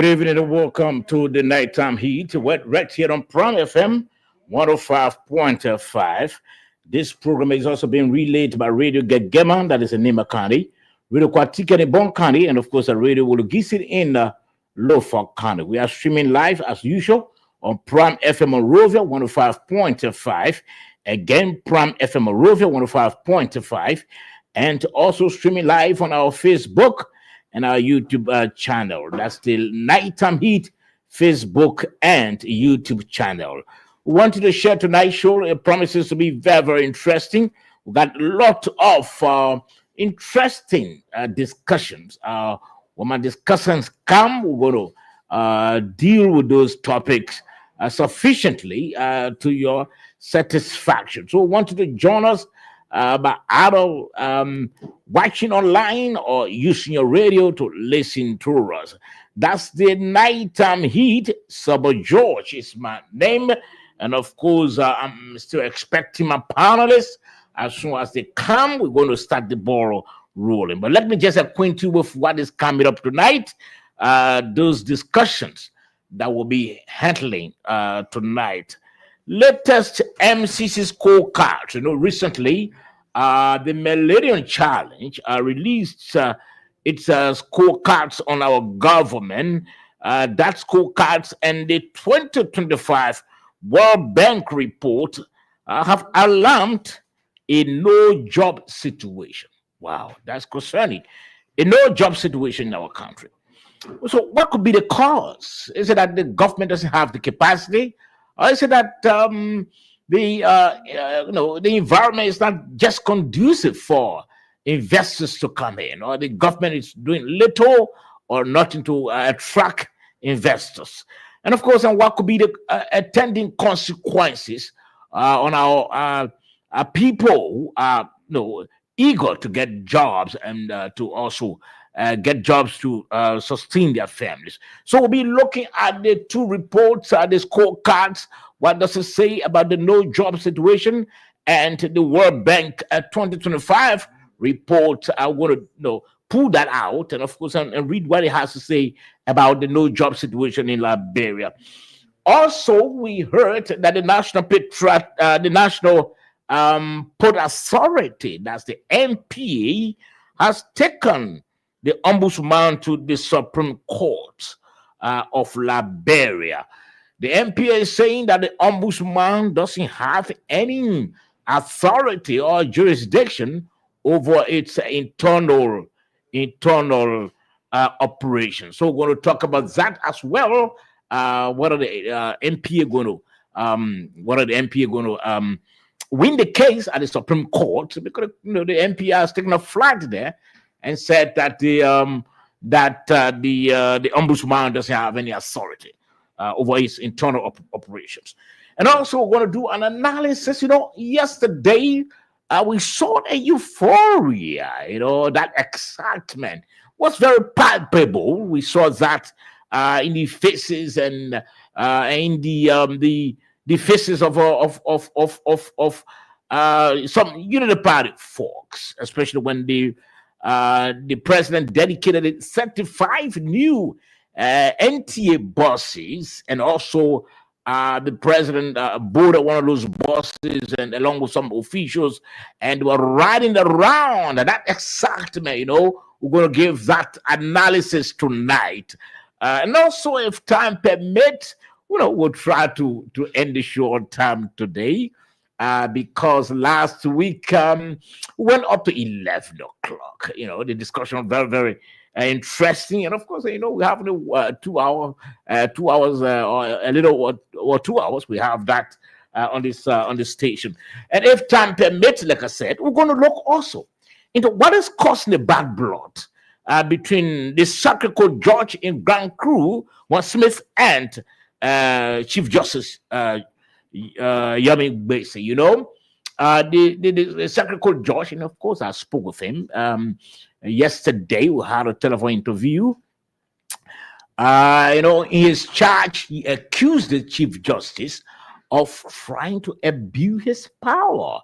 Good evening and welcome to the Nighttime Heat, right here on Prime FM 105.5. This program is also being relayed by Radio Gegema, that is in Nima County, Radio Kwatika in Bon County, and of course, Radio Wulugisit in Norfolk County. We are streaming live as usual on Prime FM Monrovia 105.5. Again, Prime FM Monrovia 105.5. And also streaming live on our Facebook and our YouTube channel. That's the Nighttime Heat Facebook and YouTube channel. We wanted to share tonight's show. It promises to be very, very interesting. We got a lot of interesting discussions. When my discussions come, we're going to deal with those topics sufficiently to your satisfaction. So we want you to join us by either watching online or using your radio to listen to us. That's the Nighttime Heat. Sabo George is my name. And of course, I'm still expecting my panelists. As soon as they come, we're going to start the ball rolling. But let me just acquaint you with what is coming up tonight. Those discussions that we'll be handling tonight. Latest MCC scorecard. Recently, the Millennium Challenge released its scorecards on our government. That scorecards and the 2025 World Bank report have alarmed a no-job situation. Wow, that's concerning. A no-job situation in our country. So what could be the cause? Is it that the government doesn't have the capacity? Or is it that the environment is not just conducive for investors to come in, or the government is doing little or nothing to attract investors? And of course, and what could be the attending consequences on our people who are eager to get jobs and to also get jobs to sustain their families. So we'll be looking at the two reports, the scorecards. What does it say about the no-job situation and the World Bank 2025 report? I want to pull that out and, of course, and read what it has to say about the no-job situation in Liberia. Also, we heard that the National Port Authority, that's the NPA, has taken the ombudsman to the Supreme Court of Liberia. The NPA is saying that the ombudsman doesn't have any authority or jurisdiction over its internal operations. So we're going to talk about that as well. What are the NPA going to win the case at the Supreme Court? Because the NPA has taken a flag there and said that the ombudsman doesn't have any authority over its internal operations. And also, we're going to do an analysis. Yesterday we saw a euphoria. That excitement was very palpable. We saw that in the faces and in the faces of some Unity Party folks, especially when the president dedicated 35 new NTA buses, and also the president boarded one of those buses and along with some officials, and were riding around. And that excitement, we're going to give that analysis tonight. And also, if time permits, we'll try to end the show on time today. Because last week we went up to 11 o'clock. The discussion was very, very interesting. And of course, we have 2 hours or a little or 2 hours. We have that on this station. And if time permits, like I said, we're going to look also into what is causing the bad blood between the Circuit Court judge in Grand Crew, Juan Smith, and Chief Justice Yami Gbese. The Circuit Court judge, and of course I spoke with him yesterday. We had a telephone interview. In his charge, he accused the Chief Justice of trying to abuse his power.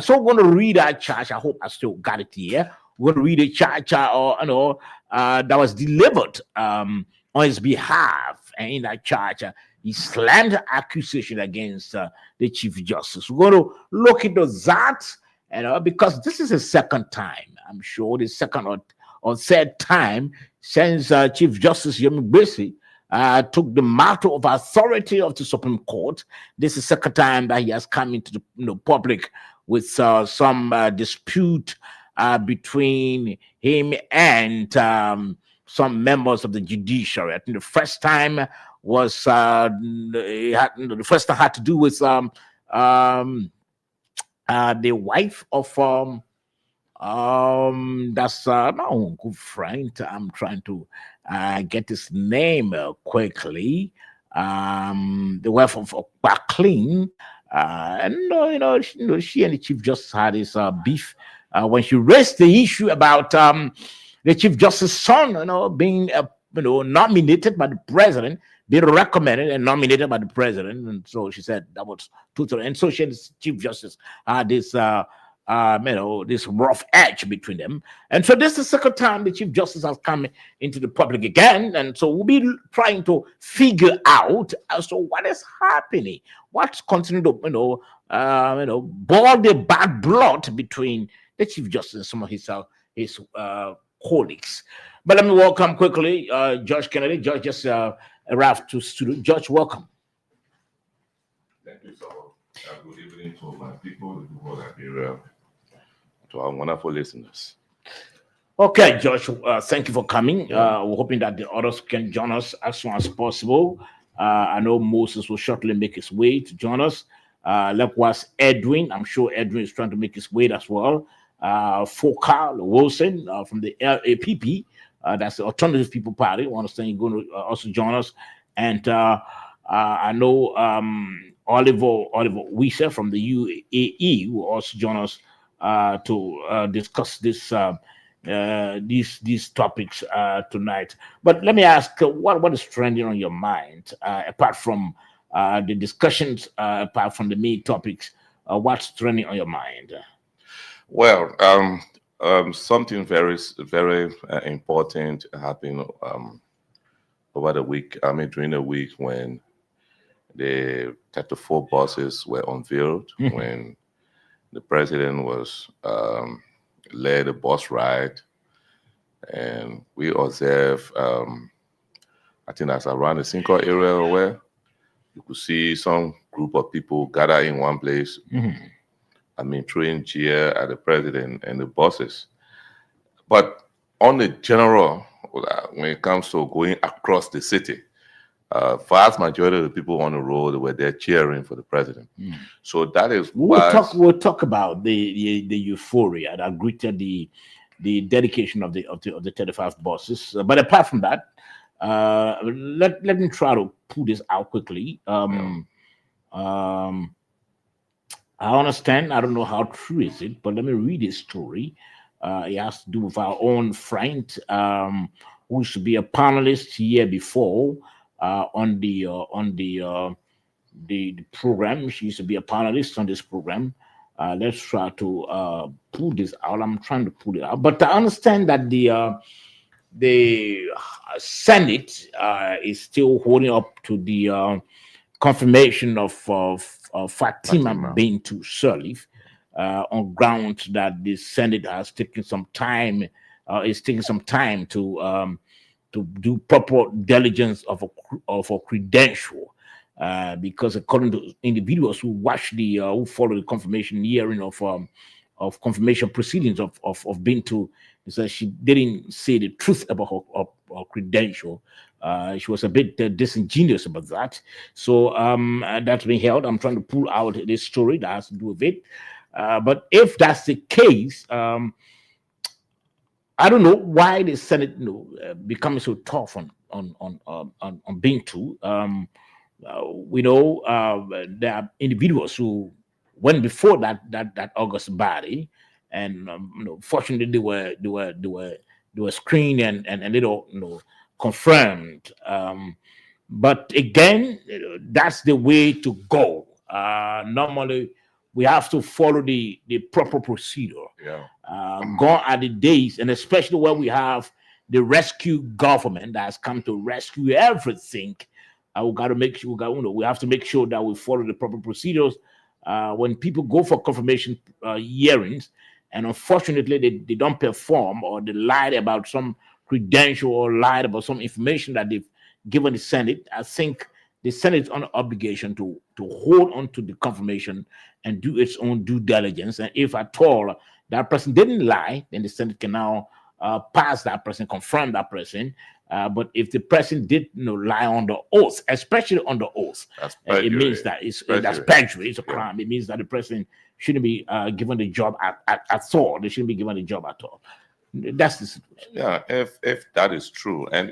So we're going to read that charge. I hope I still got it here. We're going to read a charge that was delivered on on his behalf and in that charge. He slammed accusation against the Chief Justice. We're going to look into that, and because this is the second time, I'm sure the second or third time since Chief Justice Yemi Gbese took the matter of authority of the Supreme Court. This is the second time that he has come into the public with some dispute between him and some members of the judiciary. I think the first time was the first time had to do with the wife of that's no good friend. I'm trying to get his name quickly. The wife of Baclean, and she and the Chief Justice had this beef when she raised the issue about the Chief Justice's son, being nominated by the president, being recommended and nominated by the president, and so she said that was total. And so she and the Chief Justice had this. This rough edge between them. And so this is the second time the Chief Justice has come into the public again. And so we'll be trying to figure out as to what is happening, what's continuing to, boil the bad blood between the Chief Justice and some of his colleagues. But let me welcome quickly Judge Kennedy. Judge just arrived to studio. Judge, welcome. Thank you so much. Good evening to my people, the people of Liberia, to our wonderful listeners. Okay, Josh, thank you for coming. We're hoping that the others can join us as soon as possible. I know Moses will shortly make his way to join us. Likewise, Edwin, I'm sure Edwin is trying to make his way as well. Focal Wilson from the LAPP, that's the Alternative People Party. I understand you're going to also join us. And I know Oliver Wieser from the UAE will also join us to discuss these topics tonight. But let me ask, what is trending on your mind apart from the discussions, apart from the main topics? What's trending on your mind? Well, something very, very important happened over the week. I mean, during the week when the 34 buses were unveiled, when the president was led a bus ride, and we observed, I think that's around the Cinco area where you could see some group of people gather in one place. I mean, throwing cheer at the president and the buses. But on the general, when it comes to going across the city, vast majority of the people on the road were there cheering for the president. So that is we'll talk about the euphoria that greeted the dedication of the 35 buses. But apart from that, let me try to pull this out quickly. I understand. I don't know how true is it, but let me read this story. It has to do with our own friend, who used to be a panelist here before on the program. She used to be a panelist on this program. Let's try to pull this out. I'm trying to pull it out, but I understand that the Senate is still holding up to the confirmation of Fatima Bintou Sirleaf on grounds that the Senate has taken some time, is taking some time to do proper diligence of a credential, because according to individuals who watch who follow the confirmation hearing of confirmation proceedings of Bintou, they said she didn't say the truth about her credential. She was a bit disingenuous about that. So that's been held. I'm trying to pull out this story that has to do with it. But if that's the case, I don't know why the Senate becoming so tough on Bintou. We know there are individuals who went before that August body, and fortunately they were screened and they don't confirmed. But again, that's the way to go. Normally, we have to follow the proper procedure. Gone are the days, and especially when we have the rescue government that has come to rescue everything. We got to make sure we have to make sure that we follow the proper procedures when people go for confirmation hearings, and unfortunately they don't perform, or they lied about some credential or lied about some information that they've given the Senate. I think the Senate is on obligation to hold on to the confirmation and do its own due diligence. And if at all that person didn't lie, then the Senate can now pass that person, confirm that person. But if the person did lie on the oath, especially on the oath, it means that that's perjury. It's a crime. It means that the person shouldn't be given the job at all. They shouldn't be given the job at all. That's the situation. Yeah, if that is true, and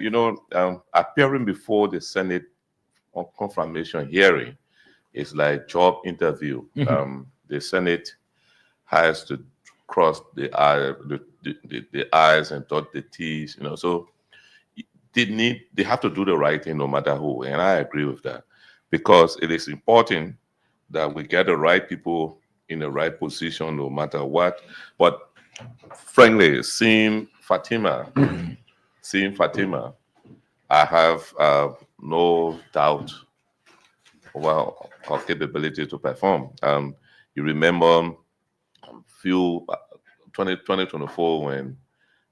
appearing before the Senate on confirmation hearing is like job interview. The Senate has to cross the I's and dot the T's. So they have to do the right thing no matter who, and I agree with that, because it is important that we get the right people in the right position no matter what. But frankly, seeing Fatima, I have no doubt about her capability to perform. You remember 2024 when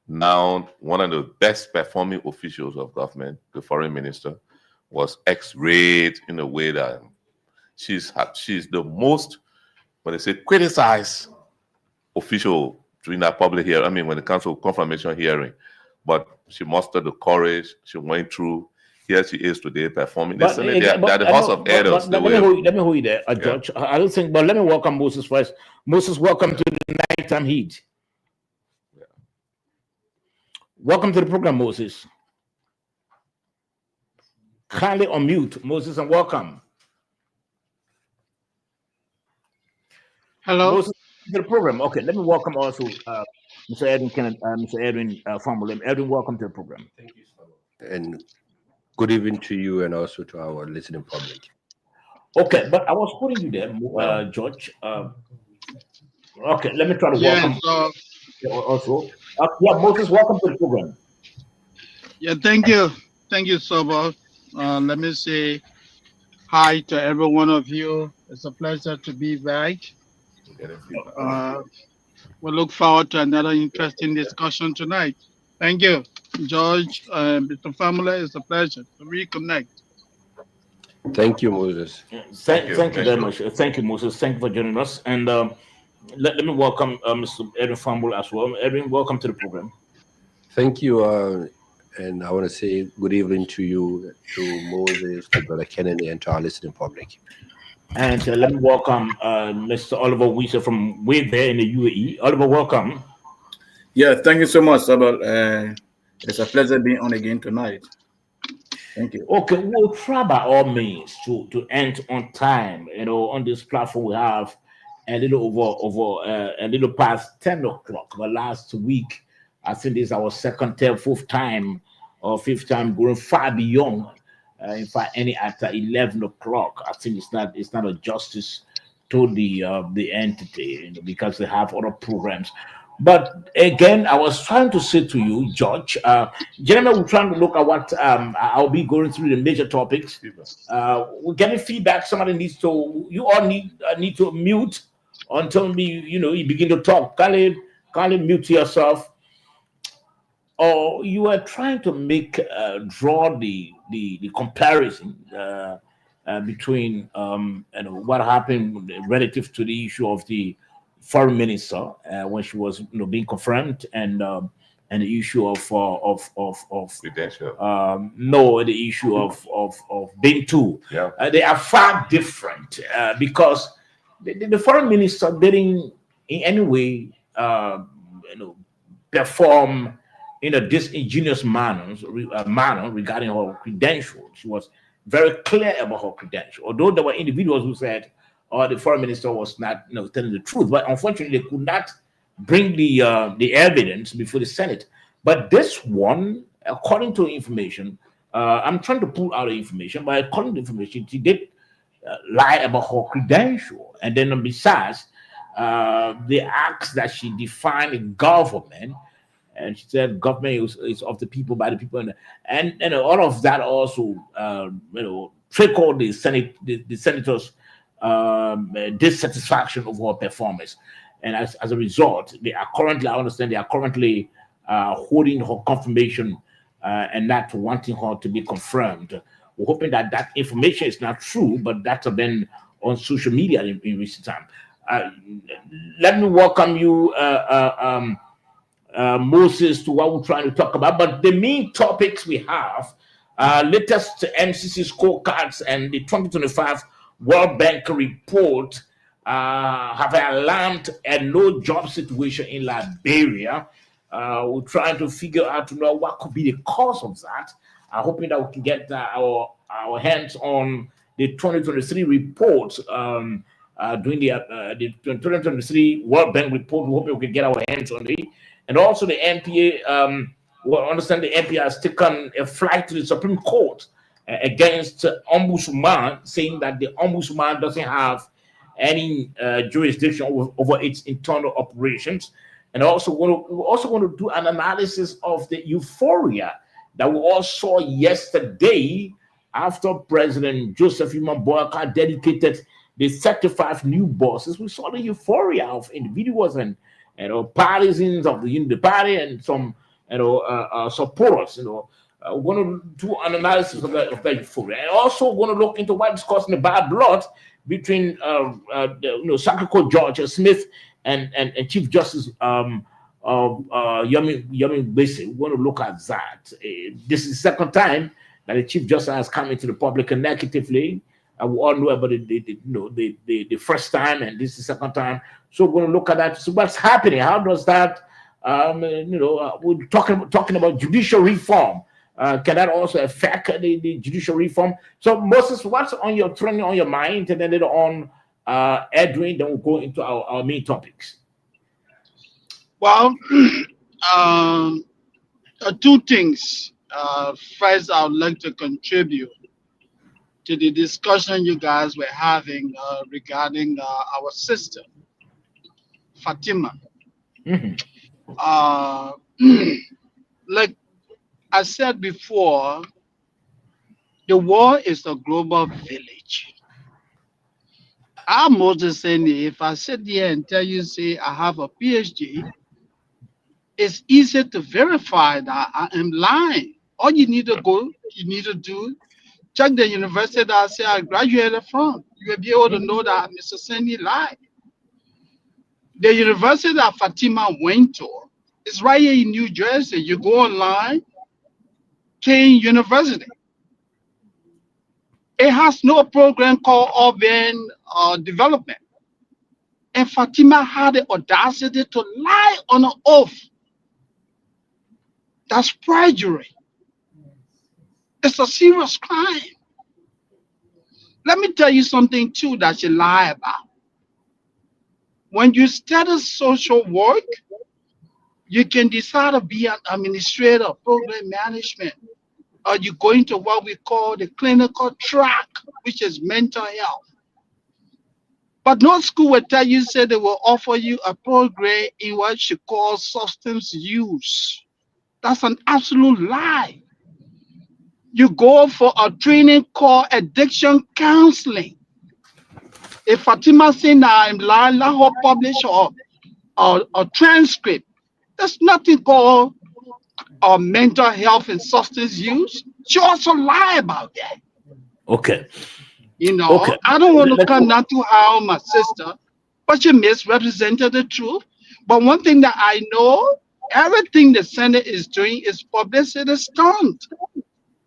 now one of the best performing officials of government, the foreign minister, was X-rayed in a way that she's the most, when they say criticized official during that public hearing, when it comes to confirmation hearing, but she mustered the courage, she went through. Here she is today performing. They're the House of Elders. Let me hold you there, George. I don't think, but let me welcome Moses first. Moses, welcome to the Nighttime Heat. Yeah. Welcome to the program, Moses. Kindly unmute, Moses, and welcome. Hello. Moses, to the program. Okay, let me welcome also Mr. Edwin Kennedy, Mr. Edwin Famulem. Edwin, welcome to the program. Thank you so much. And good evening to you and also to our listening public. Okay, but I was putting you there, George. Okay, let me try to welcome also. Yeah, Moses, welcome to the program. Yeah, thank you. Thank you so much. Let me say hi to every one of you. It's a pleasure to be back. We look forward to another interesting discussion tonight. Thank you, George, Mr. Family. It's a pleasure to reconnect. Thank you, Moses. Thank you very much. Thank you, Moses. Thank you for joining us. And let me welcome Mr. Edwin Famble as well. Edwin, welcome to the program. Thank you. And I want to say good evening to you, to Moses, to Brother Kennedy, and to our listening public. And let me welcome Mr. Oliver Weiser from way there in the UAE. Oliver, welcome. Yeah, thank you so much, Sabal. It's a pleasure being on again tonight. Thank you. Okay, we'll try by all means to end on time. On this platform we have a little over a little past 10 o'clock. But last week, I think this is our second, third, fourth time or fifth time going far beyond. In fact, any after 11 o'clock, I think it's not a justice to the entity, because they have other programs. But again, I was trying to say to you, George, gentlemen, we're trying to look at what I'll be going through the major topics. We're getting feedback. Somebody needs to. You all need to mute until you begin to talk. Kindly mute yourself. Or you are trying to draw the comparison between what happened relative to the issue of the foreign minister when she was being confirmed, and the issue of the issue of Bintu. Yeah. They are far different because the foreign minister didn't in any way perform in a disingenuous manner regarding her credentials. She was very clear about her credentials. Although there were individuals who said, the foreign minister was not telling the truth, but unfortunately they could not bring the evidence before the Senate. But this one, according to information, I'm trying to pull out the information, but according to information, she did lie about her credential. And then besides, the acts that she defined in government And she said government is of the people, by the people, and all of that also trickled the senators' dissatisfaction of her performance, and as a result, they are currently, I understand, they are currently holding her confirmation and not wanting her to be confirmed. We're hoping that that information is not true, but that's been on social media in recent time. Let me welcome you, Moses, to what we're trying to talk about. But the main topics we have, latest NCC scorecards and the 2025 World Bank report have alarmed a no job situation in Liberia. We're trying to figure out to know what could be the cause of that. I'm hoping that we can get our hands on the 2023 report. During the 2023 World Bank report, we hope we can get our hands on it. And also the NPA, we understand the NPA has taken a flight to the Supreme Court against Ombudsman, saying that the Ombudsman doesn't have any jurisdiction over its internal operations. And we're also going to do an analysis of the euphoria that we all saw yesterday after President Joseph Boakai dedicated the 35 new bosses. We saw the euphoria of individuals and partisans of the Unity Party and some supporters. We're going to do an analysis of that euphoria, and also we're going to look into what is causing the bad blood between Supreme Court Judge Smith and Chief Justice Yemi Gbese. We're going to look at that. This is the second time that the Chief Justice has come into the public negatively. We all know about the first time, and this is the second time. So we're going to look at that. So what's happening? How does that? We're talking about judicial reform. Can that also affect the judicial reform? So Moses, what's on your mind, and then later on, Edwin, then we'll go into our main topics. Well, two things. First, I would like to contribute to the discussion you guys were having regarding our sister, Fatima. Mm-hmm. Like I said before, the world is a global village. I'm Moses saying, if I sit here and tell you, say, I have a PhD, it's easy to verify that I am lying. All you need to do, check the university that I say I graduated from. You will be able to know that Mr. Sandy lied. The university that Fatima went to is right here in New Jersey. You go online, Kane University. It has no program called urban development. And Fatima had the audacity to lie on an oath. That's perjury. It's a serious crime. Let me tell you something too that you lie about. When you study social work, you can decide to be an administrator, program management, or you go into what we call the clinical track, which is mental health. But no school will tell you, say they will offer you a program in what you call substance use. That's an absolute lie. You go for a training called addiction counseling. If Fatima say now I'm lying, let her publish a transcript. There's nothing called mental health and substance use. She also lie about that. Okay. Okay. I don't want to come not too high on my sister, but she misrepresented the truth. But one thing that I know, everything the Senate is doing is publicity stunt.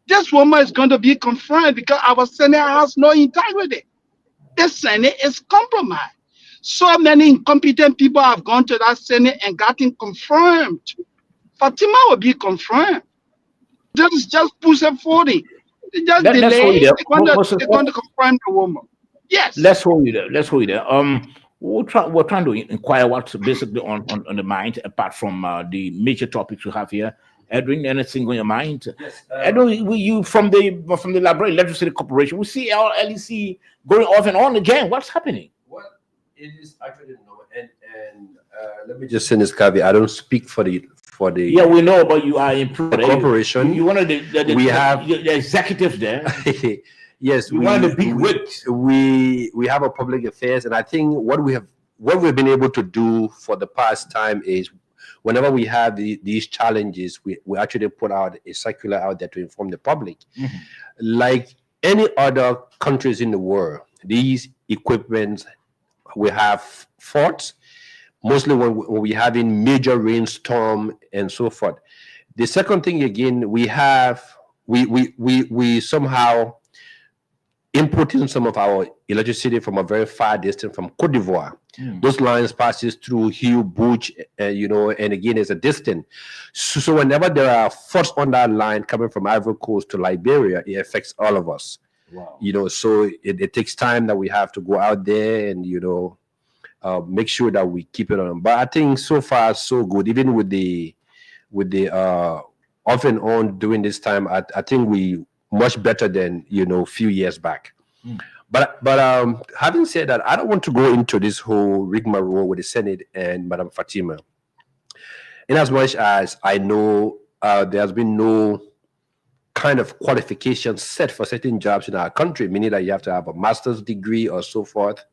This woman is going to be confirmed because our Senate has no integrity. The Senate is compromised. So many incompetent people have gone to that Senate and gotten confirmed. Fatima will be confirmed. That is just pussyfooting. They just delay. They're going to confirm the woman. Yes. Let's hold you there. We're trying to inquire what's basically on the mind, apart from the major topics we have here. Edwin, anything on your mind? Yes. Edwin, you from the Liberia Legislative Corporation, we see our LEC going off and on again. What's happening? Well, it is actually no, and let me just send this caveat. I don't speak for the for the Yeah, we know, but you are employed. corporation. You one of the have the executives there. Yes, You one of the big wigs. We have a public affairs, and I think what we've been able to do for the past time is whenever we have these challenges, we actually put out a circular out there to inform the public. Mm-hmm. Like any other countries in the world, these equipments, we have forts, mostly when we having major rainstorm and so forth. The second thing again, we somehow importing some of our electricity from a very far distance from Cote d'Ivoire. Those lines passes through Hugh, Butch, and again, it's a distance. So whenever there are faults on that line coming from Ivory Coast to Liberia, it affects all of us. Wow. So it takes time that we have to go out there and, make sure that we keep it on. But I think so far, so good. Even with the off and on during this time, I think we much better than few years back. But having said that, I don't want to go into this whole rigmarole with the Senate and Madam Fatima. In as much as I know there has been no kind of qualification set for certain jobs in our country, meaning that you have to have a master's degree or so forth.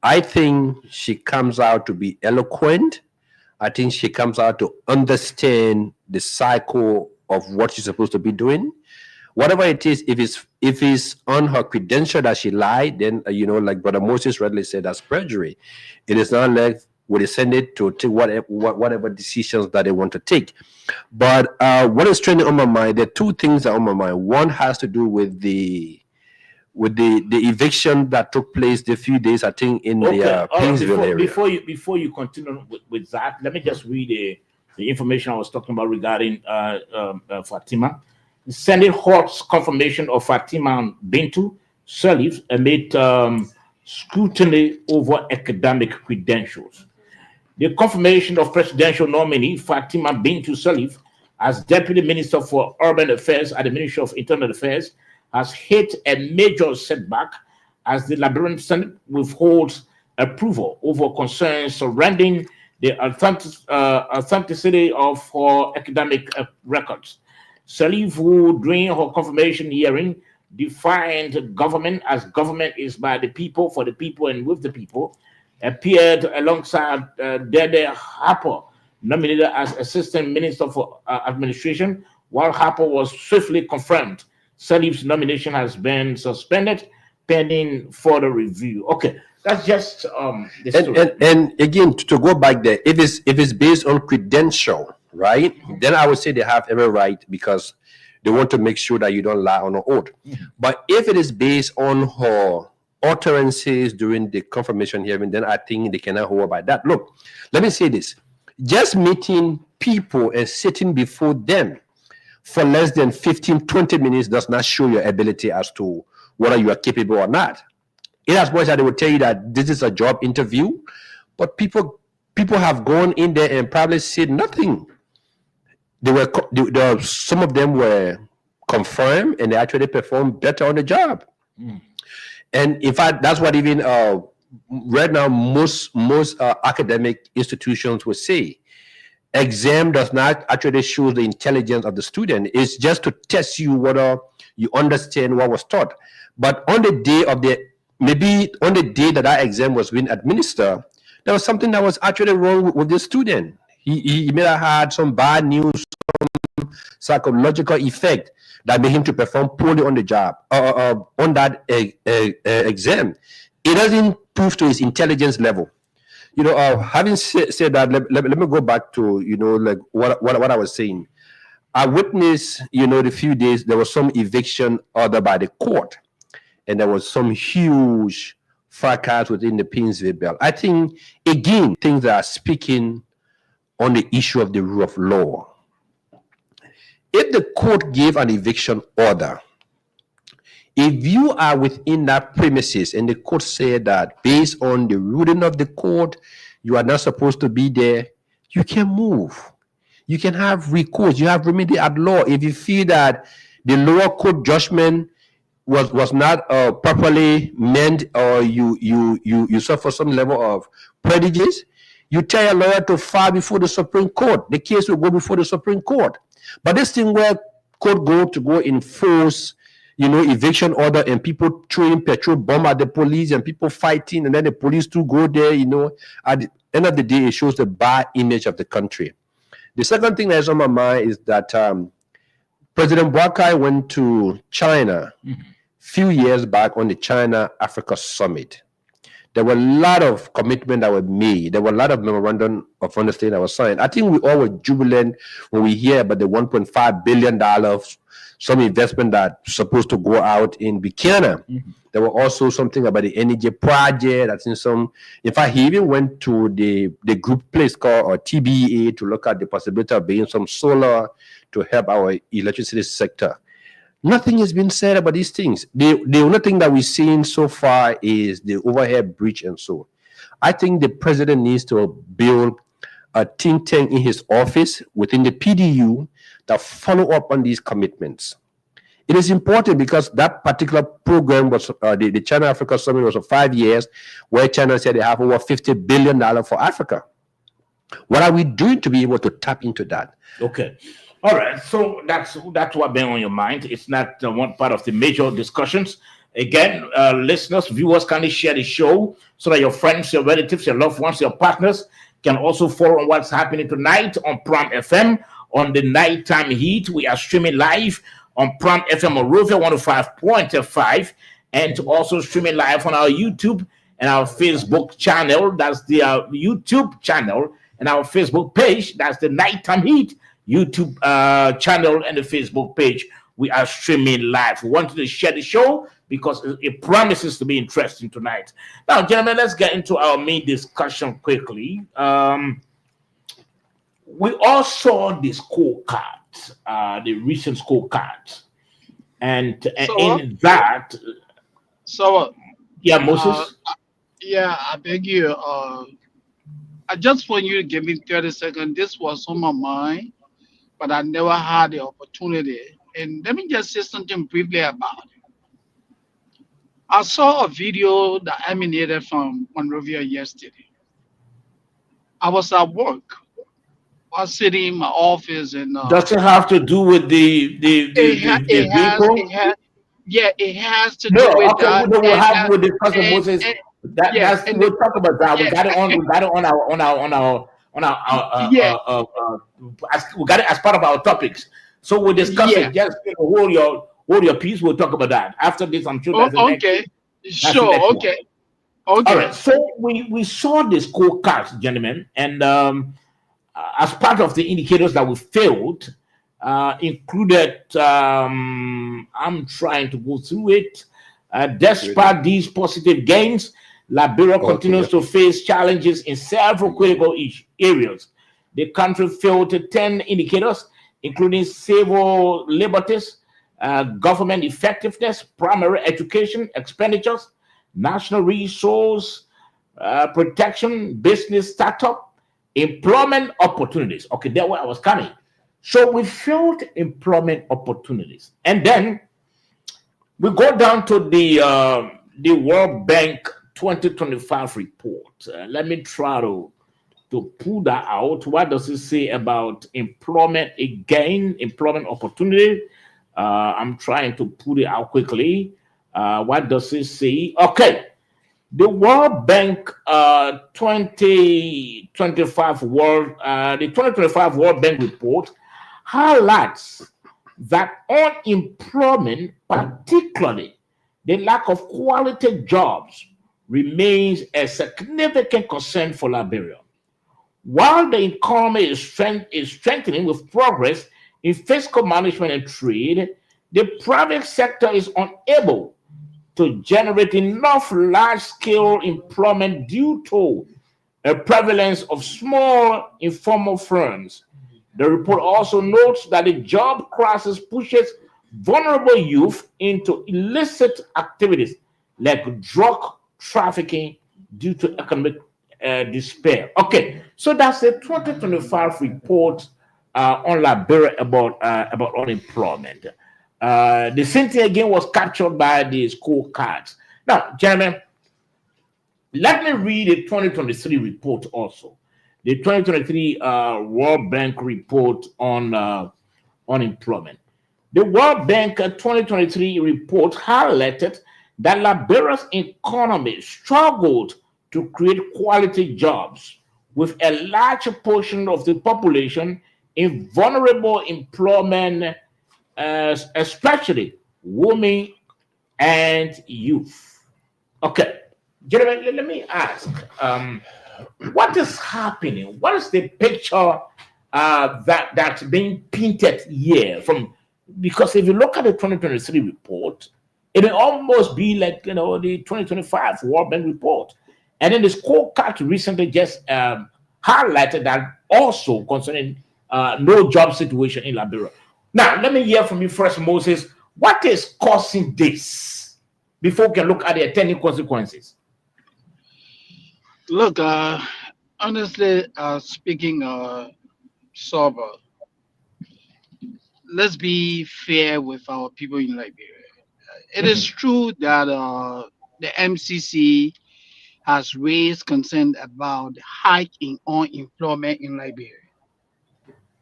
I think she comes out to be eloquent. I think she comes out to understand the cycle of what she's supposed to be doing. Whatever it is, if it's on her credential that she lied, then like Brother Moses readily said, that's perjury. It is not left with the Senate to take whatever decisions that they want to take. But what is trending on my mind? There are two things that are on my mind. One has to do with the eviction that took place a few days, I think, in the Painesville area. Before you continue with that, let me just read the information I was talking about regarding Fatima. The Senate holds confirmation of Fatima Bintu Salif amid scrutiny over academic credentials. The confirmation of presidential nominee Fatima Bintu Salif as Deputy Minister for Urban Affairs at the Ministry of Internal Affairs has hit a major setback as the Liberian Senate withholds approval over concerns surrounding the authenticity of her academic records. Salif, who during her confirmation hearing defined government as government is by the people, for the people, and with the people, appeared alongside Dede Harper, nominated as Assistant Minister for Administration, while Harper was swiftly confirmed. Salif's nomination has been suspended pending further review. Okay, that's just the story. And again, to go back there, if it's based on credential, right, then I would say they have every right because they want to make sure that you don't lie on an oath. But if it is based on her utterances during the confirmation hearing, then I think they cannot hold by that. Look, let me say this. Just meeting people and sitting before them for less than 15, 20 minutes does not show your ability as to whether you are capable or not. In as much as they will tell you that this is a job interview, but people have gone in there and probably said nothing. Some of them were confirmed and they actually performed better on the job. And in fact, that's what even right now most academic institutions will say. Exam does not actually show the intelligence of the student. It's just to test you whether you understand what was taught. But on the day that exam was being administered, there was something that was actually wrong with the student. He may have had some bad news, some psychological effect that made him to perform poorly on the job, on that exam. It doesn't prove to his intelligence level. Having said that, let me go back to, like what I was saying. I witnessed, the few days, there was some eviction order by the court, and there was some huge fracas within the Painesville Belt. I think, again, things that are speaking on the issue of the rule of law. If the court gave an eviction order, if you are within that premises and the court said that based on the ruling of the court, you are not supposed to be there, you can move. You can have recourse. You have remedy at law. If you feel that the lower court judgment was not properly meant, or you suffer some level of prejudice, You tell a lawyer to file before the Supreme Court. The case will go before the Supreme Court. But this thing where court go enforce, eviction order, and people throwing petrol bomb at the police and people fighting, and then the police too go there, at the end of the day, it shows the bad image of the country. The second thing that's on my mind is that President Boakai went to China few years back on the China-Africa Summit. There were a lot of commitments that were made. There were a lot of memorandum of understanding that was signed. I think we all were jubilant when we hear about the $1.5 billion, some investment that's supposed to go out in Buchanan. There were also something about the energy project. That's in fact, he even went to the group place called TBEA to look at the possibility of being some solar to help our electricity sector. Nothing has been said about these things. The only thing that we've seen so far is the overhead bridge and so. I think the president needs to build a think tank in his office within the PDU that follow up on these commitments. It is important because that particular program was the China-Africa Summit was for 5 years, where China said they have over $50 billion for Africa. What are we doing to be able to tap into that? Okay. All right, so that's what been on your mind. It's not one part of the major discussions. Again, listeners, viewers, kindly share the show so that your friends, your relatives, your loved ones, your partners can also follow on what's happening tonight on Pram FM on the Nighttime Heat. We are streaming live on Pram FM Monrovia 105.5 and also streaming live on our YouTube and our Facebook channel. That's the YouTube channel and our Facebook page. That's the Nighttime Heat YouTube channel and the Facebook page. We are streaming live. We wanted to share the show because it promises to be interesting tonight. Now, gentlemen, let's get into our main discussion quickly. We all saw the scorecard, the recent scorecard, and in that, yeah, Moses. Yeah, I beg you. I just want you to give me 30 seconds. This was on my mind, but I never had the opportunity. And let me just say something briefly about it. I saw a video that emanated from Monrovia yesterday. I was at work. I was sitting in my office and does it have to do with the vehicle? Yeah, it has to do with that. No, we'll have to discuss with Moses. We'll talk about that. We got it we got it as part of our topics. So we'll discuss it. Just hold your peace. We'll talk about that after this. I'm sure. Okay. Okay. All right. So we saw the scorecards, gentlemen, and as part of the indicators that we failed, included. I'm trying to go through it. Despite these positive gains, Liberia continues to face challenges in several critical areas. The country failed to 10 indicators, including civil liberties, government effectiveness, primary education expenditures, national resource protection, business startup, employment opportunities. Okay, that's where I was coming. So we failed employment opportunities. And then we go down to the World Bank 2025 report. Let me try to pull that out. What does it say about employment again, employment opportunity? I'm trying to pull it out quickly. What does it say? Okay. The World Bank 2025 World Bank report highlights that unemployment, particularly the lack of quality jobs, remains a significant concern for Liberia. While the economy is strengthening with progress in fiscal management and trade, the private sector is unable to generate enough large-scale employment due to a prevalence of small informal firms. The report also notes that the job crisis pushes vulnerable youth into illicit activities like drug trafficking due to economic despair. Okay, so that's the 2025 report on Liberia about unemployment. The same thing again was captured by the scorecards. Now, gentlemen, let me read the 2023 report also. the 2023 World Bank report on unemployment. The World Bank 2023 report highlighted that Liberia's economy struggled to create quality jobs, with a large portion of the population in vulnerable employment, especially women and youth. Okay, gentlemen, let me ask, what is happening? What is the picture that's being painted here? Because if you look at the 2023 report, it will almost be like the 2025 World Bank report, and then the scorecard recently just highlighted that also concerning no job situation in Liberia. Now, let me hear from you first, Moses. What is causing this before we can look at the attending consequences? Look, honestly, speaking sober, let's be fair with our people in Liberia. It is true that the MCC has raised concern about the hike in unemployment in Liberia.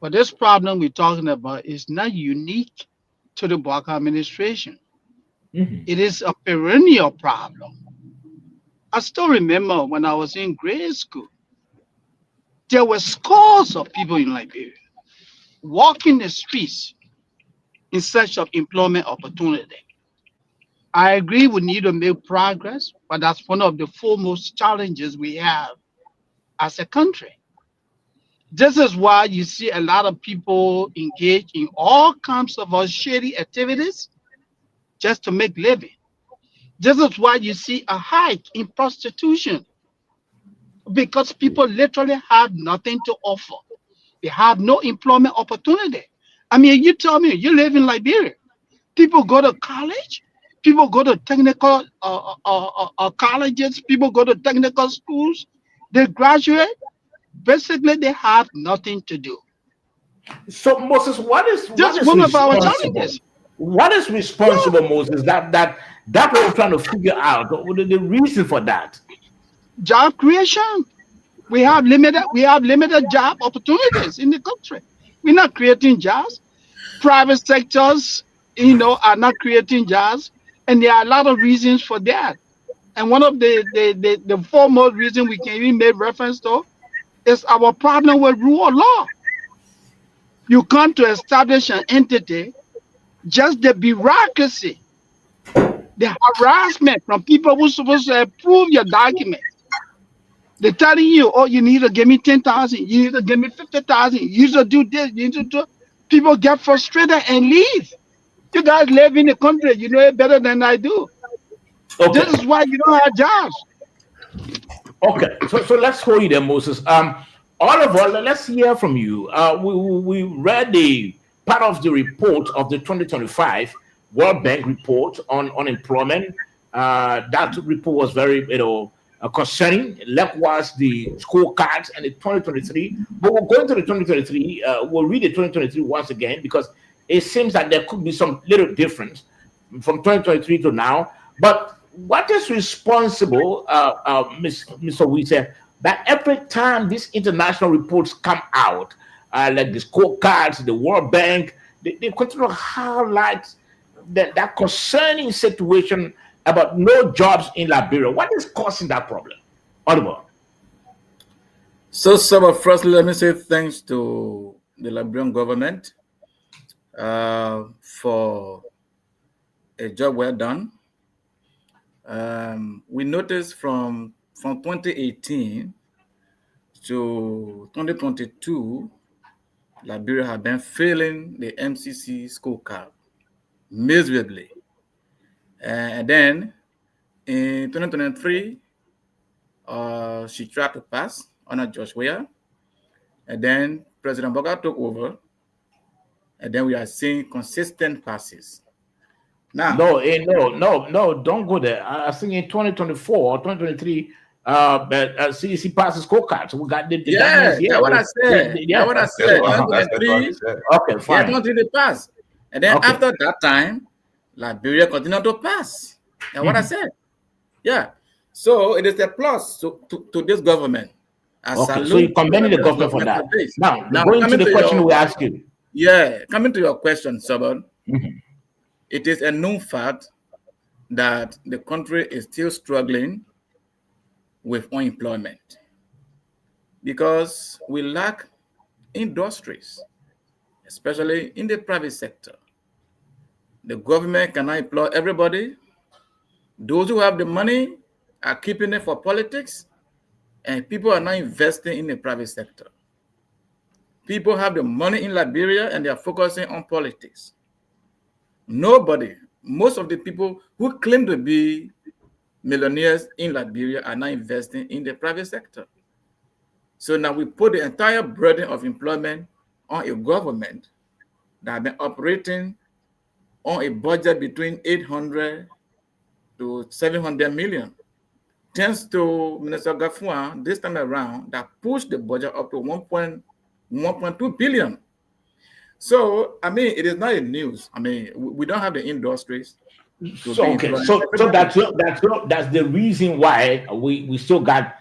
But this problem we're talking about is not unique to the Baka administration. Mhm. It is a perennial problem. I still remember when I was in grade school, there were scores of people in Liberia walking the streets in search of employment opportunity. I agree we need to make progress, but that's one of the foremost challenges we have as a country. This is why you see a lot of people engage in all kinds of shady activities just to make living. This is why you see a hike in prostitution because people literally have nothing to offer. They have no employment opportunity. I mean, you tell me, you live in Liberia. People go to college. People go to technical colleges. People go to technical schools. They graduate. Basically, they have nothing to do. So, Moses, what is Just one of our responsible? challenges. What is responsible, Moses? That what we're trying to figure out. What is the reason for that? Job creation. We have limited job opportunities in the country. We're not creating jobs. Private sectors, are not creating jobs, and there are a lot of reasons for that. And one of the foremost reason we can even make reference to is our problem with rule of law. You come to establish an entity, just the bureaucracy, the harassment from people who's supposed to approve your documents. They're telling you, oh, you need to give me 10,000, you need to give me 50,000, you need to do this, you need to do. People get frustrated and leave. You guys live in the country, you know it better than I do. Okay. This is why you don't have jobs. Okay. So let's hold you there, Moses. Oliver, let's hear from you. We read the part of the report of the 2025 World Bank report on unemployment. That report was very, concerning. Likewise, the scorecards and the 2023. But we're going to the 2023. We'll read the 2023 once again because it seems that there could be some little difference from 2023 to now. But what is responsible, Mr. Wise, that every time these international reports come out, like the scorecards, the World Bank, they continue to highlight that concerning situation about no jobs in Liberia? What is causing that problem? Oliver. So, firstly, let me say thanks to the Liberian government for a job well done. We noticed from 2018 to 2022, Liberia had been failing the MCC scorecard miserably. And then in 2023, she tried to pass under George Weah. And then President Boga took over. And then we are seeing consistent passes. Now, No, don't go there. I think in 2024 or 2023, CDC passes scorecards. We got the that's what I said. Yeah, That's what I said. 2023, okay, fine. 2023 pass. And then Okay. after that time, Liberia continued to pass. That's what I said. Yeah. So it is a plus to this government I Okay, so salute you're commending the government for that. this. Now, Now, going to coming the to question your- we asked you. Yeah, coming to your question, Sabon, Mhm. it is a known fact that the country is still struggling with unemployment because we lack industries, especially in the private sector. The government cannot employ everybody. Those who have the money are keeping it for politics, and people are not investing in the private sector. People have the money in Liberia and they are focusing on politics. Nobody, most of the people who claim to be millionaires in Liberia are not investing in the private sector. So now we put the entire burden of employment on a government that has been operating on a budget between 800 to 700 million. Thanks to Minister Gafua this time around, that pushed the budget up to 1.2 billion. So, I mean, it is not a news. I mean, we don't have the industries to So be okay, employing so everybody. that's the reason why we still got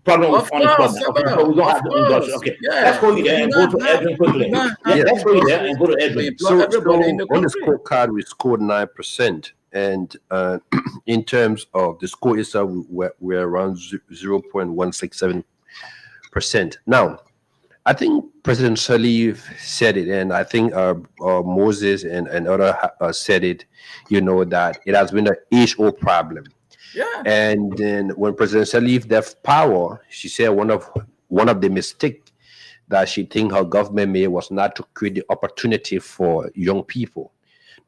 problem with Of course, unemployment. Okay, so we don't of have the industry. course. Okay, let's Yeah, go we there do and go not to have Edwin we do quickly. not Yeah, have the let's go there and industries go to to Edwin. employ So everybody in the on the country. scorecard, we scored 9%, and in terms of the score itself, we're around 0.167%. Now, I think President Salif said it, and I think Moses and other said it. You know that it has been an age-old problem. Yeah, And then when President Salif left power, she said one of the mistake that she think her government made was not to create the opportunity for young people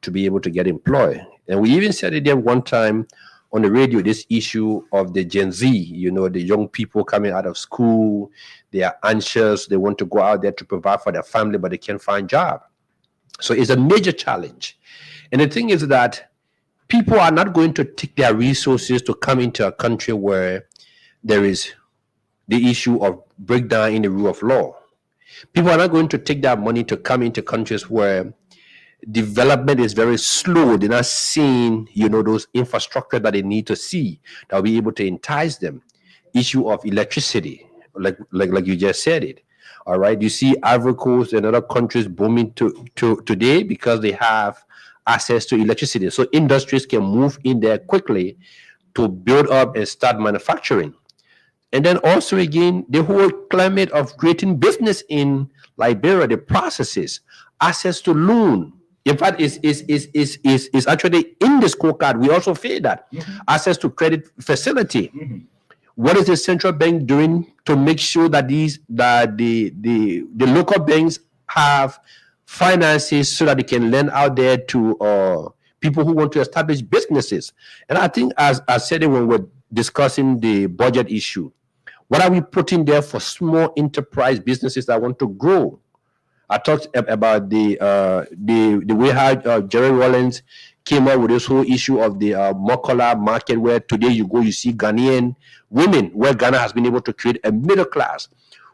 to be able to get employed. And we even said it there one time on the radio, this issue of the Gen Z, you know, the young people coming out of school, they are anxious, they want to go out there to provide for their family, but they can't find job. So it's a major challenge. And the thing is that people are not going to take their resources to come into a country where there is the issue of breakdown in the rule of law. People are not going to take that money to come into countries where development is very slow. They're not seeing, you know, those infrastructure that they need to see that will be able to entice them. Issue of electricity, like you just said it. All right. You see Ivory Coast and other countries booming to today because they have access to electricity. So industries can move in there quickly to build up and start manufacturing. And then also again, the whole climate of creating business in Liberia, the processes, access to loan. In fact, is actually in the scorecard. We also feel that access to credit facility. What is the central bank doing to make sure that the local banks have finances so that they can lend out there to people who want to establish businesses? And I think, as I said it when we're discussing the budget issue, what are we putting there for small enterprise businesses that want to grow? I talked about the way how Jerry Rawlings came up with this whole issue of the Mokola market, where today you go, you see Ghanaian women, where Ghana has been able to create a middle class.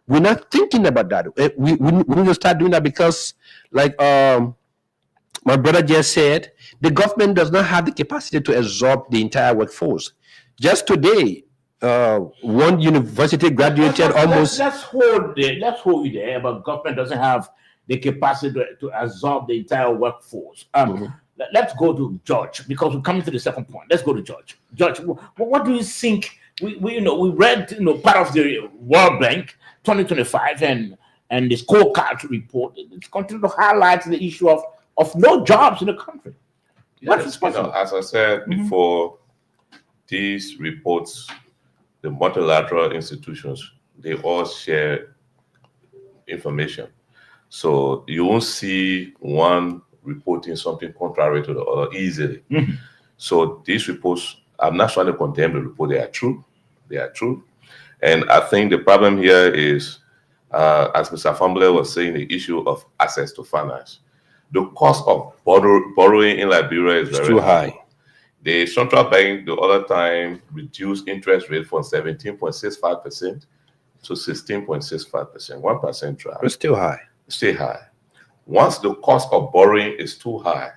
We're not thinking about that. We need to start doing that because, like my brother just said, the government does not have the capacity to absorb the entire workforce. Just today, one university graduated almost. Let's hold you there, but government doesn't have the capacity to absorb the entire workforce. Let's go to George, because we're coming to the second point. Let's go to George. George, what do you think? We read part of the World Bank 2025 and the scorecard report. It's continuing to highlight the issue of no jobs in the country. What is possible? As I said before, these reports, the multilateral institutions, they all share information. So you won't see one reporting something contrary to the other easily. So these reports, I'm not trying to condemn the report. They are true. They are true. And I think the problem here is, as Mr. Famble was saying, the issue of access to finance. The cost of borrowing in Liberia is very too high. The central bank the other time reduced interest rate from 17.65% to 16.65%, 1% drop. It's still high. Stay high. Once the cost of borrowing is too high,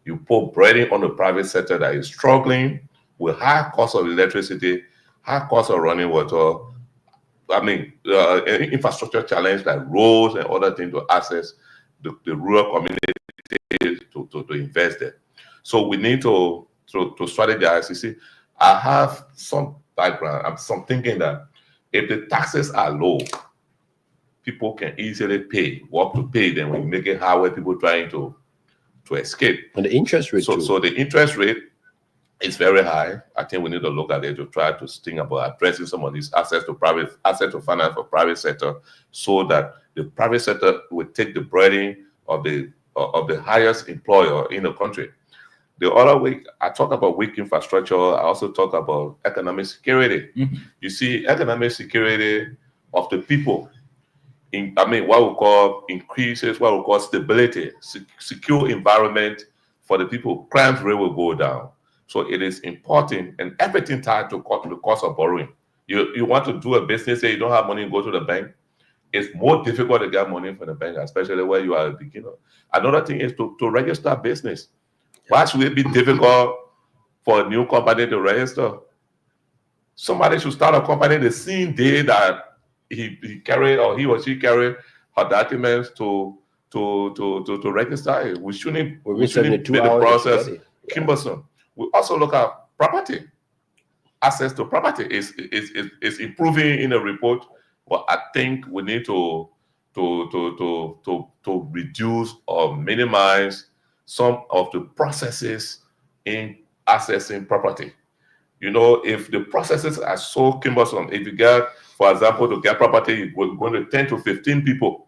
you put burden on the private sector that is struggling with high cost of electricity, high cost of running water, infrastructure challenge like roads and other things to access the rural community to invest there. So we need to strategize. You see, I have some background. I'm thinking that if the taxes are low, people can easily pay, work to pay. Then we make it hard where people trying to escape. And the interest rate too. So the interest rate is very high. I think we need to look at it to try to think about addressing some of these access to finance for private sector, so that the private sector will take the burden of the highest employer in the country. The other week, I talk about weak infrastructure. I also talk about economic security. Mm-hmm. You see, economic security of the people, what we call increases, what we call stability, secure environment for the people, crime rate will go down. So it is important, and everything tied to the cost of borrowing. You want to do a business, say you don't have money, go to the bank. It's more difficult to get money from the bank, especially where you are a beginner. Another thing is to register business. Why should it be difficult for a new company to register? Somebody should start a company the same day that he carried, or he or she carried her documents to register it. We shouldn't make the process cumbersome. We also look at property. Access to property is improving in the report, but I think we need to reduce or minimize some of the processes in accessing property. You know, if the processes are so cumbersome, if you get, for example, to get property, you're going to 10 to 15 people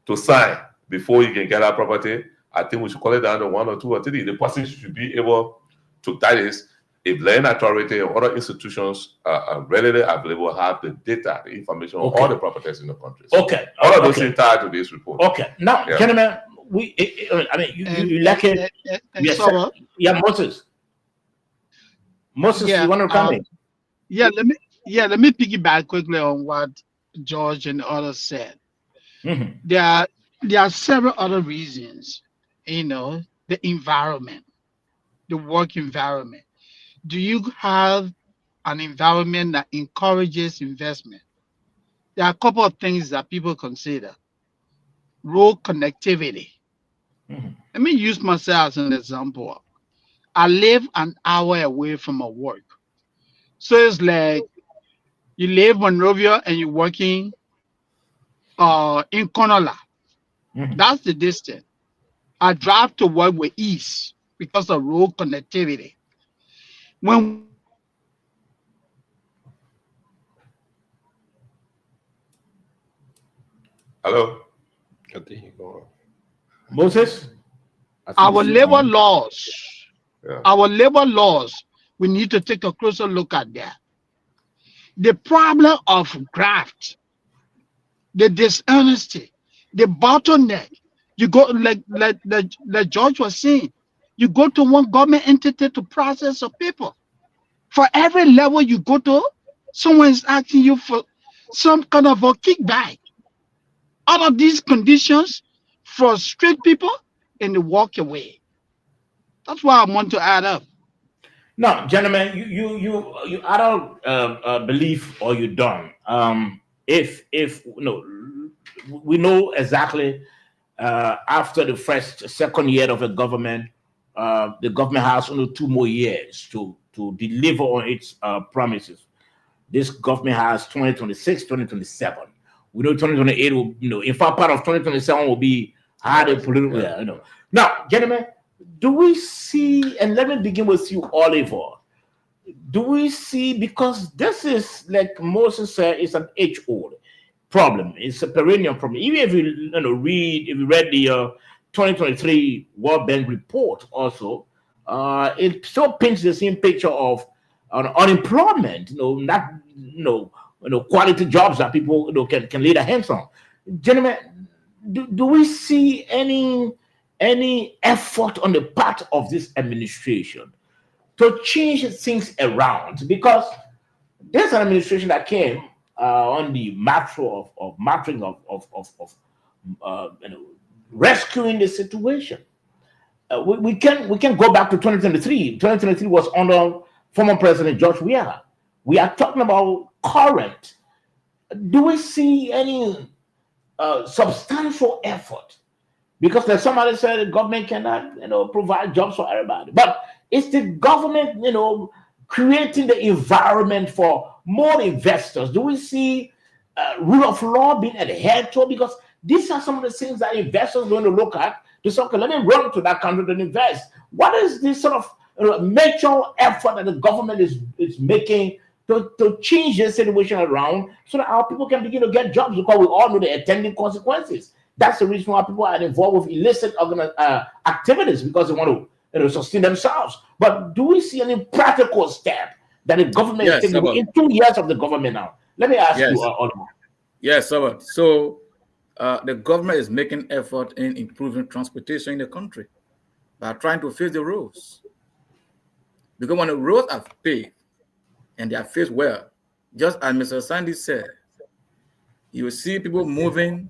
to sign before you can get that property. I think we should call it down to 1 or 2 or 3. The person should be able to, that is, if land authority or other institutions are readily available, have the data, the information on all the properties in the country. So all of those things tied to this report. Okay, now, gentlemen, you like it. Yes, Moses. Moses, you want to come in? Let me piggyback quickly on what George and others said. Mm-hmm. There are several other reasons. The environment, the work environment. Do you have an environment that encourages investment? There are a couple of things that people consider. Road connectivity. Mm-hmm. Let me use myself as an example. I live an hour away from my work. So it's like you live in Monrovia and you're working in Konola. Mm-hmm. That's the distance. I drive to work with ease because of road connectivity. When Hello? I think you go. Moses? our labor laws, we need to take a closer look at that. The problem of graft, the dishonesty, the bottleneck. You go like George was saying, you go to one government entity to process of people. For every level you go to, someone is asking you for some kind of a kickback. All of these conditions frustrate people and they walk away. That's why I want to add up. No, gentlemen, you either believe or you don't. If we know exactly after the second year of the government has only 2 more years to deliver on its promises. This government has 2026, 2027. We know 2028 will, in fact, part of 2027 will be harder political. Now, gentlemen, do we see, and let me begin with you, Oliver. Do we see, because this is, like Moses said, it's an age-old problem. It's a perennial problem. Even if you read the 2023 World Bank report also, it still paints the same picture of unemployment, quality jobs that people can lay their hands on. Gentlemen, do we see any effort on the part of this administration to change things around? Because there's an administration that came on the macro of rescuing the situation. We can go back to 2023. 2023 was under former President George Weah. We are talking about current do we see any substantial effort? Because like somebody said, the government cannot, provide jobs for everybody. But it's the government, creating the environment for more investors. Do we see rule of law being adhered to? Because these are some of the things that investors are going to look at to say, okay, let me run to that country to invest. What is this sort of major effort that the government is making to change the situation around so that our people can begin to get jobs? Because we all know the attending consequences. That's the reason why people are involved with illicit activities, because they want to sustain themselves. But do we see any practical step that the government is taking in 2 years of the government now? Let me ask you, Oliver. Yes, Robert. So the government is making effort in improving transportation in the country by trying to fix the roads. Because when the roads are paved and they are fixed well, just as Mr. Sandy said, you will see people moving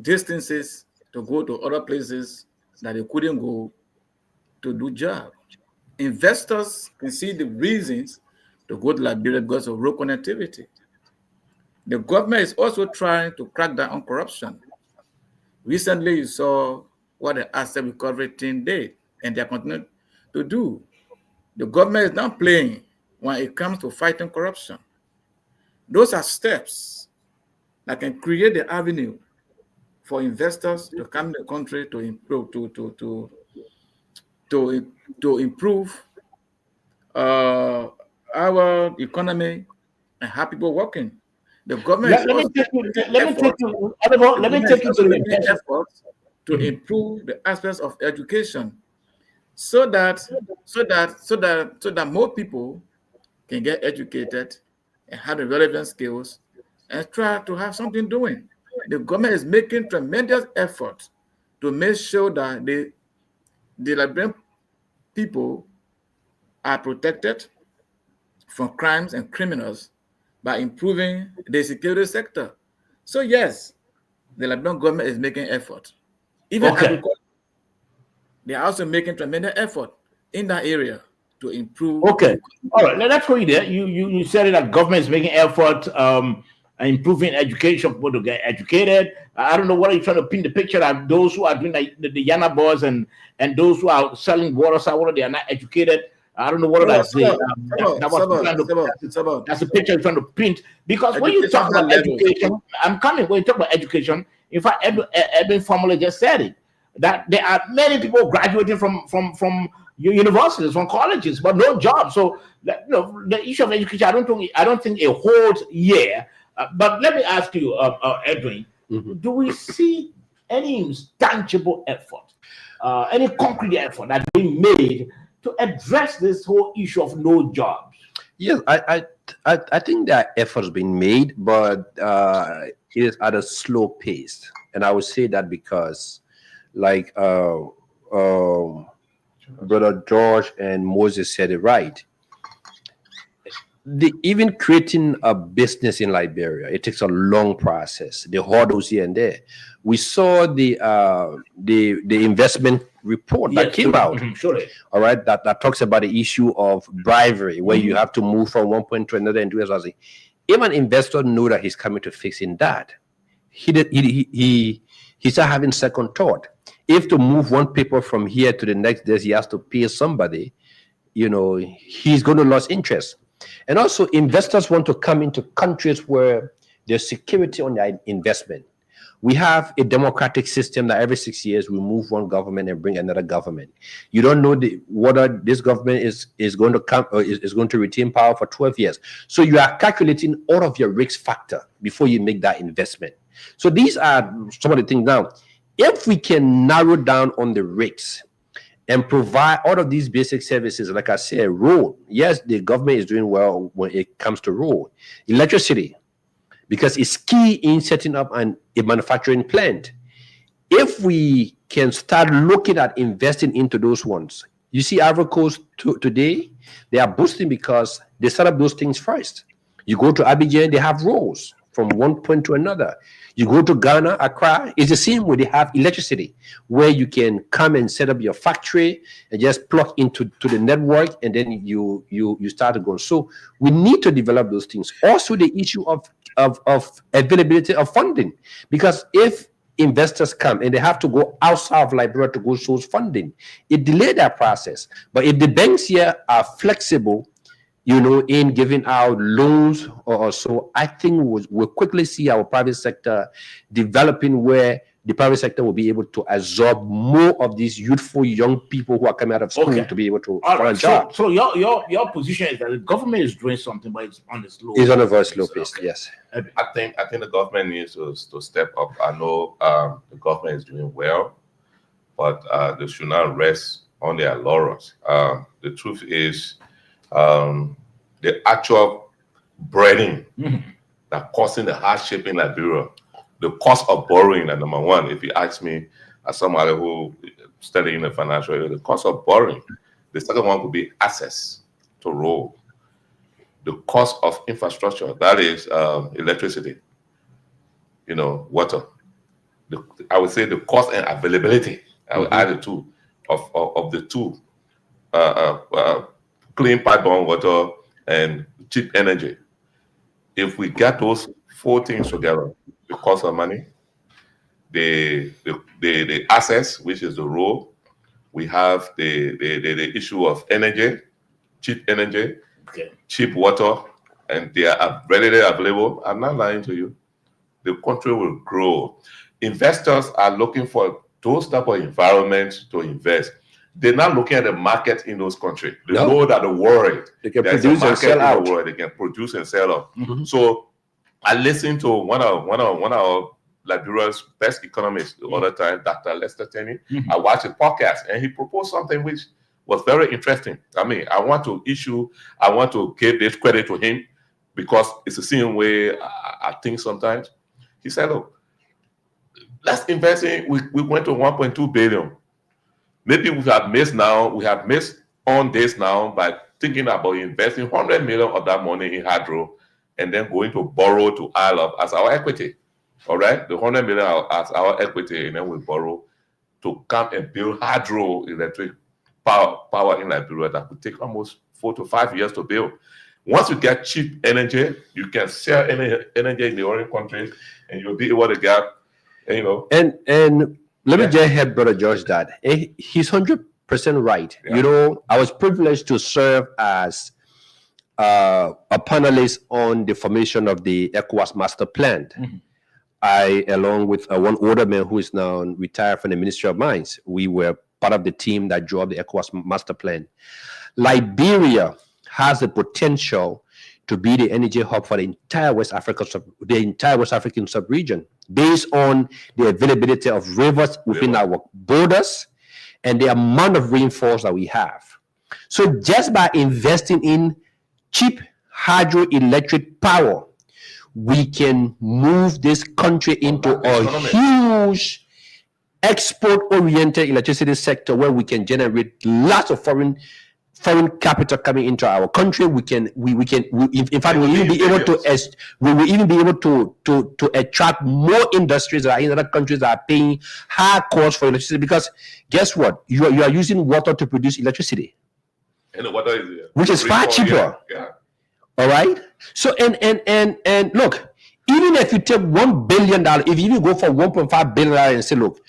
distances to go to other places that they couldn't go to do job. Investors can see the reasons to go to Liberia because of road connectivity. The government is also trying to crack down on corruption. Recently, you saw what the asset recovery team did, and they are continuing to do. The government is now playing when it comes to fighting corruption. Those are steps that can create the avenue for investors to come to the country to improve to improve our economy and have people working. The government let me take you to the efforts to improve the aspects of education, so that more people can get educated and have the relevant skills and try to have something doing. The government is making tremendous effort to make sure that the Liberian people are protected from crimes and criminals by improving the security sector. So yes, the Liberian government is making effort. Even they are also making tremendous effort in that area to improve. Okay, all right. Let's go there. You said that government is making effort, improving education for people to get educated. I don't know what are you trying to paint the picture of those who are doing the Yana boys and those who are selling water, they are not educated. I don't know what that's the picture you're trying to paint. Because when you talk about education, I'm coming. When you talk about education, in fact, Edwin formally just said it, that there are many people graduating from universities, from colleges, but no job. So the issue of education, I don't think it holds here. But let me ask you, Edwin, do we see any tangible effort, any concrete effort that being made to address this whole issue of no jobs? Yes, I think there are efforts being made, but it is at a slow pace. And I would say that because, like Brother George and Moses said it right, even creating a business in Liberia, it takes a long process. The hurdles here and there. We saw the investment report that came out. All right, that talks about the issue of bribery, where you have to move from one point to another and do something. If an investor know that he's coming to fixing that, he start having second thought. If to move one paper from here to the next day, he has to pay somebody, he's going to lose interest. And also, investors want to come into countries where there's security on their investment. We have a democratic system that every 6 years we move one government and bring another government. You don't know whether this government is going to come or is going to retain power for 12 years. So you are calculating all of your risk factor before you make that investment. So these are some of the things now. If we can narrow down on the risks and provide all of these basic services, like I said, road. Yes, the government is doing well when it comes to road. Electricity, because it's key in setting up a manufacturing plant. If we can start looking at investing into those ones, you see Ivory Coast today, they are boosting because they set up those things first. You go to Abidjan, they have roads. from one point to another. You go to Ghana, Accra, it's the same way. They have electricity where you can come and set up your factory and just plug into the network, and then you start to go. So we need to develop those things. Also, the issue of availability of funding, because if investors come and they have to go outside of Liberia to go source funding, it delayed that process. But if the banks here are flexible, in giving out loans or so, I think we'll quickly see our private sector developing, where the private sector will be able to absorb more of these youthful young people who are coming out of school to be able to find a job. So your position is that the government is doing something, but it's on the slow. It's on a very slow pace. Okay. Yes. I think the government needs to step up. I know the government is doing well, but they should not rest on their laurels. The truth is, the actual breeding that causing the hardship in Liberia, the cost of borrowing, at number one. If you ask me, as somebody who studying the financial area, the cost of borrowing. The second one would be access to road. The cost of infrastructure, that is electricity, water. I would say the cost and availability. I would add the two of the two. Clean pipeline water and cheap energy. If we get those four things together, the cost of money, the access, which is the road, we have the issue of energy, cheap energy, cheap water, and they are readily available. I'm not lying to you. The country will grow. Investors are looking for those type of environments to invest. They're not looking at the market in those countries. They know that the world, they can produce and sell out. They can produce and sell out. So I listened to one of Liberia's best economists the other time, Dr. Lester Tenney. I watched a podcast and he proposed something which was very interesting. I mean, I want to give this credit to him because it's the same way I think sometimes. He said, look, let's invest in, we went to 1.2 billion. Maybe we have missed on this now by thinking about investing 100 million of that money in hydro and then going to borrow to ILOP as our equity. All right, the 100 million as our equity, and then we borrow to come and build hydroelectric power in Liberia that could take almost 4 to 5 years to build. Once you get cheap energy, you can sell energy in the other countries, and you'll be able to get, And let me just help Brother George that he's 100% right. Yeah. I was privileged to serve as a panelist on the formation of the ECOWAS master plan. I, along with one older man who is now retired from the Ministry of Mines, we were part of the team that drew up the ECOWAS master plan. Liberia has the potential to be the energy hub for the entire West African sub-region, based on the availability of rivers within our borders and the amount of rainfalls that we have. So just by investing in cheap hydroelectric power, we can move this country into a huge export-oriented electricity sector where we can generate lots of foreign capital coming into our country. We will even be able to attract more industries that are in other countries that are paying high costs for electricity, because guess what? You are using water to produce electricity. And the water is which is far cheaper. Yeah. All right. So and look, even if you take $1 billion, if you even go for $1.5 billion and say, look,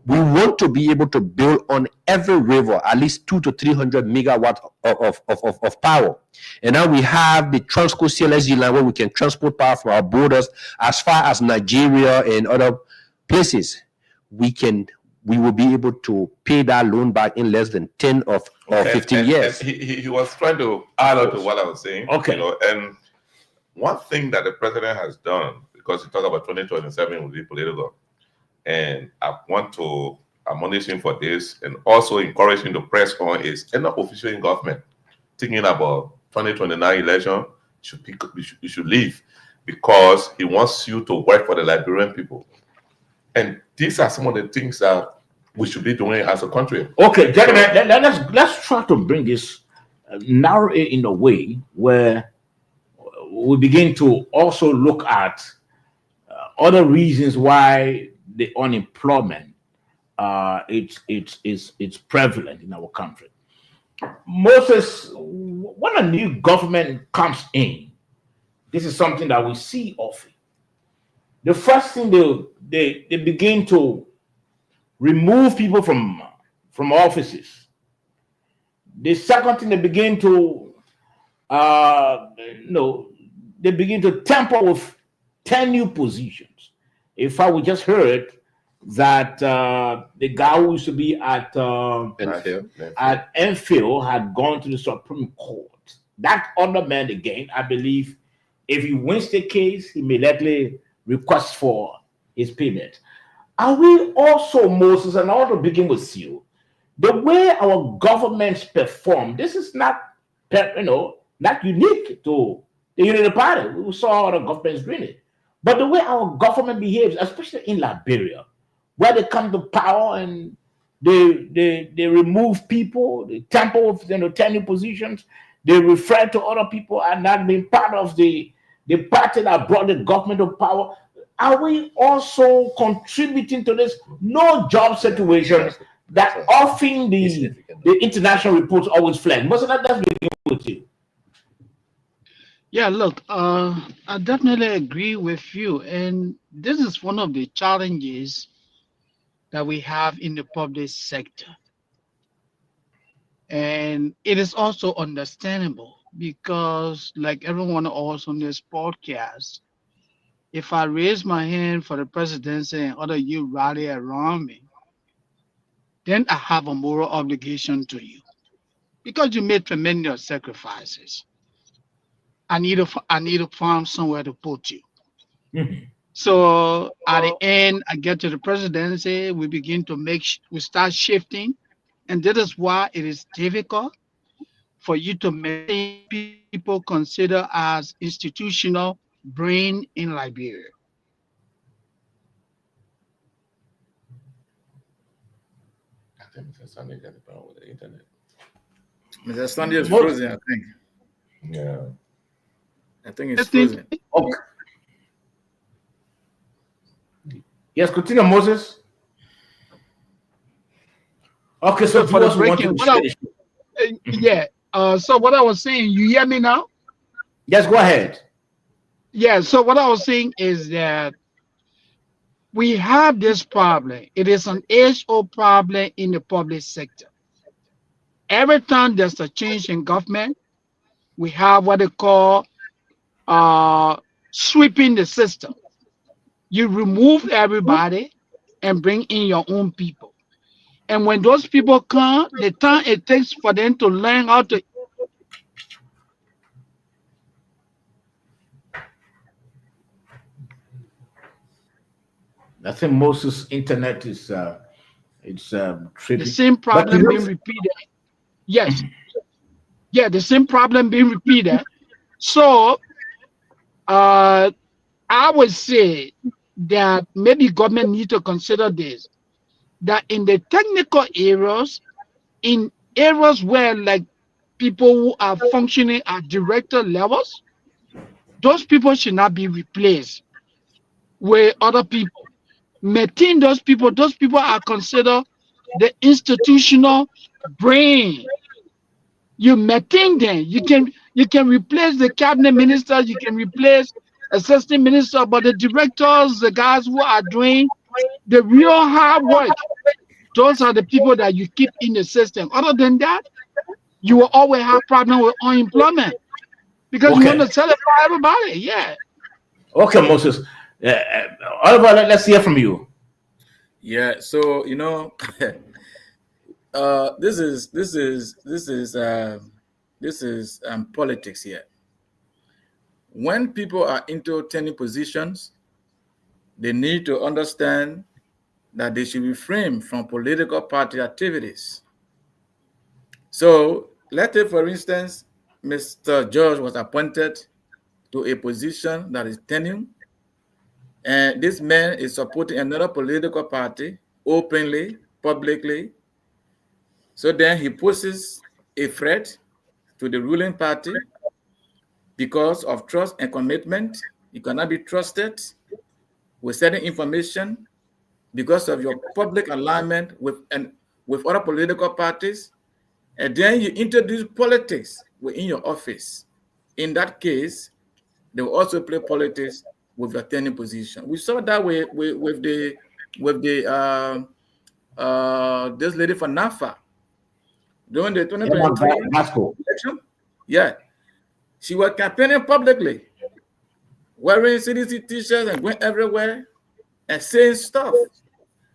we want to be able to build on every river at least 200 to 300 megawatts of power. And now we have the Transco CLSG line where we can transport power from our borders as far as Nigeria and other places. We will be able to pay that loan back in less than 10 or 15 years. And he was trying to add on to what I was saying. Okay. And one thing that the president has done, because he talked about 2027 will be political, and I want to admonish him for this, and also encourage him to press on, is end up official in government, thinking about 2029 election, you should leave, because he wants you to work for the Liberian people. And these are some of the things that we should be doing as a country. Okay, gentlemen, let's try to bring this narrow in a way where we begin to also look at other reasons why the unemployment it's prevalent in our country. Moses, when a new government comes in, this is something that we see often. The first thing they begin to remove people from offices. The second thing they begin to they begin to tamper with 10 new positions. In fact, we just heard that the guy who used to be at Enfield had gone to the Supreme Court. That other man again, I believe, if he wins the case, he may likely request for his payment. Are we also, Moses, and I want to begin with you, the way our governments perform, this is not unique to the Unity Party. We saw other governments doing it. But the way our government behaves, especially in Liberia, where they come to power and they remove people, they tamper with 10 new positions, they refer to other people and not being part of the party that brought the government to power. Are we also contributing to this no job situation that often the international reports always flag? Most of that does begin with you. Yeah, look, I definitely agree with you. And this is one of the challenges that we have in the public sector. And it is also understandable because, like everyone else on this podcast, if I raise my hand for the presidency and other you rally around me, then I have a moral obligation to you because you made tremendous sacrifices. I need to find somewhere to put you. Mhm. So at the end, I get to the presidency, we begin to we start shifting. And that is why it is difficult for you to maintain people consider as institutional brain in Liberia. I think Mr. Sunday got the problem with the internet. Mr. Sunday is frozen, I think. Yeah. I think it's frozen. Okay. Yes, continue, Moses. Okay, so For the viewers want breaking, to finish. yeah. So what I was saying, you hear me now? Yes, go ahead. Yeah. So what I was saying is that we have this problem. It is an age-old problem in the public sector. Every time there's a change in government, we have what they call sweeping the system. You remove everybody and bring in your own people. And when those people come, the time it takes for them to learn how to. I think Moses' internet is trippy. The same problem being repeated. Yes. Yeah, the same problem being repeated. So I would say that maybe government need to consider this, that in the technical areas, in areas where like people who are functioning at director levels, those people should not be replaced with other people. Maintain those people. Those people are considered the institutional brain. You maintain them. You can replace the cabinet ministers, you can replace assistant minister, but the directors, the guys who are doing the real hard work, those are the people that you keep in the system. Other than that, you will always have problem with unemployment because you want to satisfy everybody. Yeah. Okay, Moses. Oliver, let's hear from you. Yeah. So this is politics here. When people are into tenure positions, they need to understand that they should refrain from political party activities. So let's say, for instance, Mr. George was appointed to a position that is tenure, and this man is supporting another political party openly, publicly. So then he poses a threat to the ruling party because of trust and commitment. He cannot be trusted. with certain information because of your public alignment with other political parties, and then you introduce politics within your office. In that case, they will also play politics with your tenure position. We saw that with this lady from NAFA during the 2023 election. Yeah, she was campaigning publicly, wearing CDC t-shirts and going everywhere and saying stuff.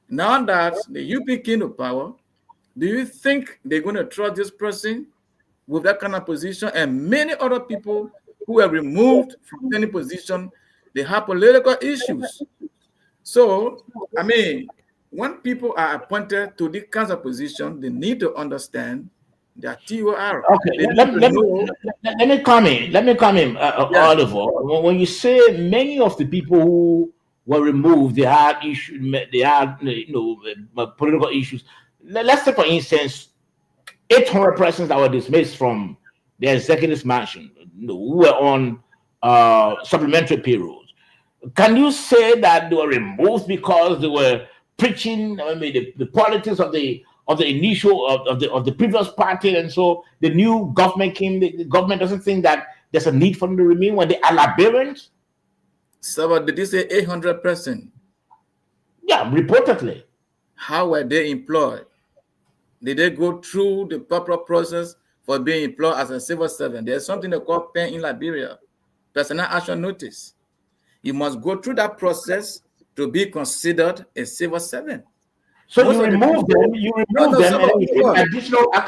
Now that the UP came to power, do you think they're going to trust this person with that kind of position? And many other people who were removed from any position, they have political issues. So, I mean, when people are appointed to these kinds of positions, they need to understand that TOR. Okay, let me come in. Oliver. When you say many of the people who were removed, they had issues, they had political issues. Let's say, for instance, 800 persons that were dismissed from the executive mansion who were on supplementary payrolls. Can you say that they were removed because they were preaching the politics of the initial of the previous party, and so the new government came? The government doesn't think that there's a need for them to remain when they are Liberians? So did you say 800%? Yeah, reportedly. How were they employed? Did they go through the proper process for being employed as a civil servant? There's something they call PAN in Liberia, personal action notice. You must go through that process to be considered a civil servant. So you remove them. You remove them, and you give additional. I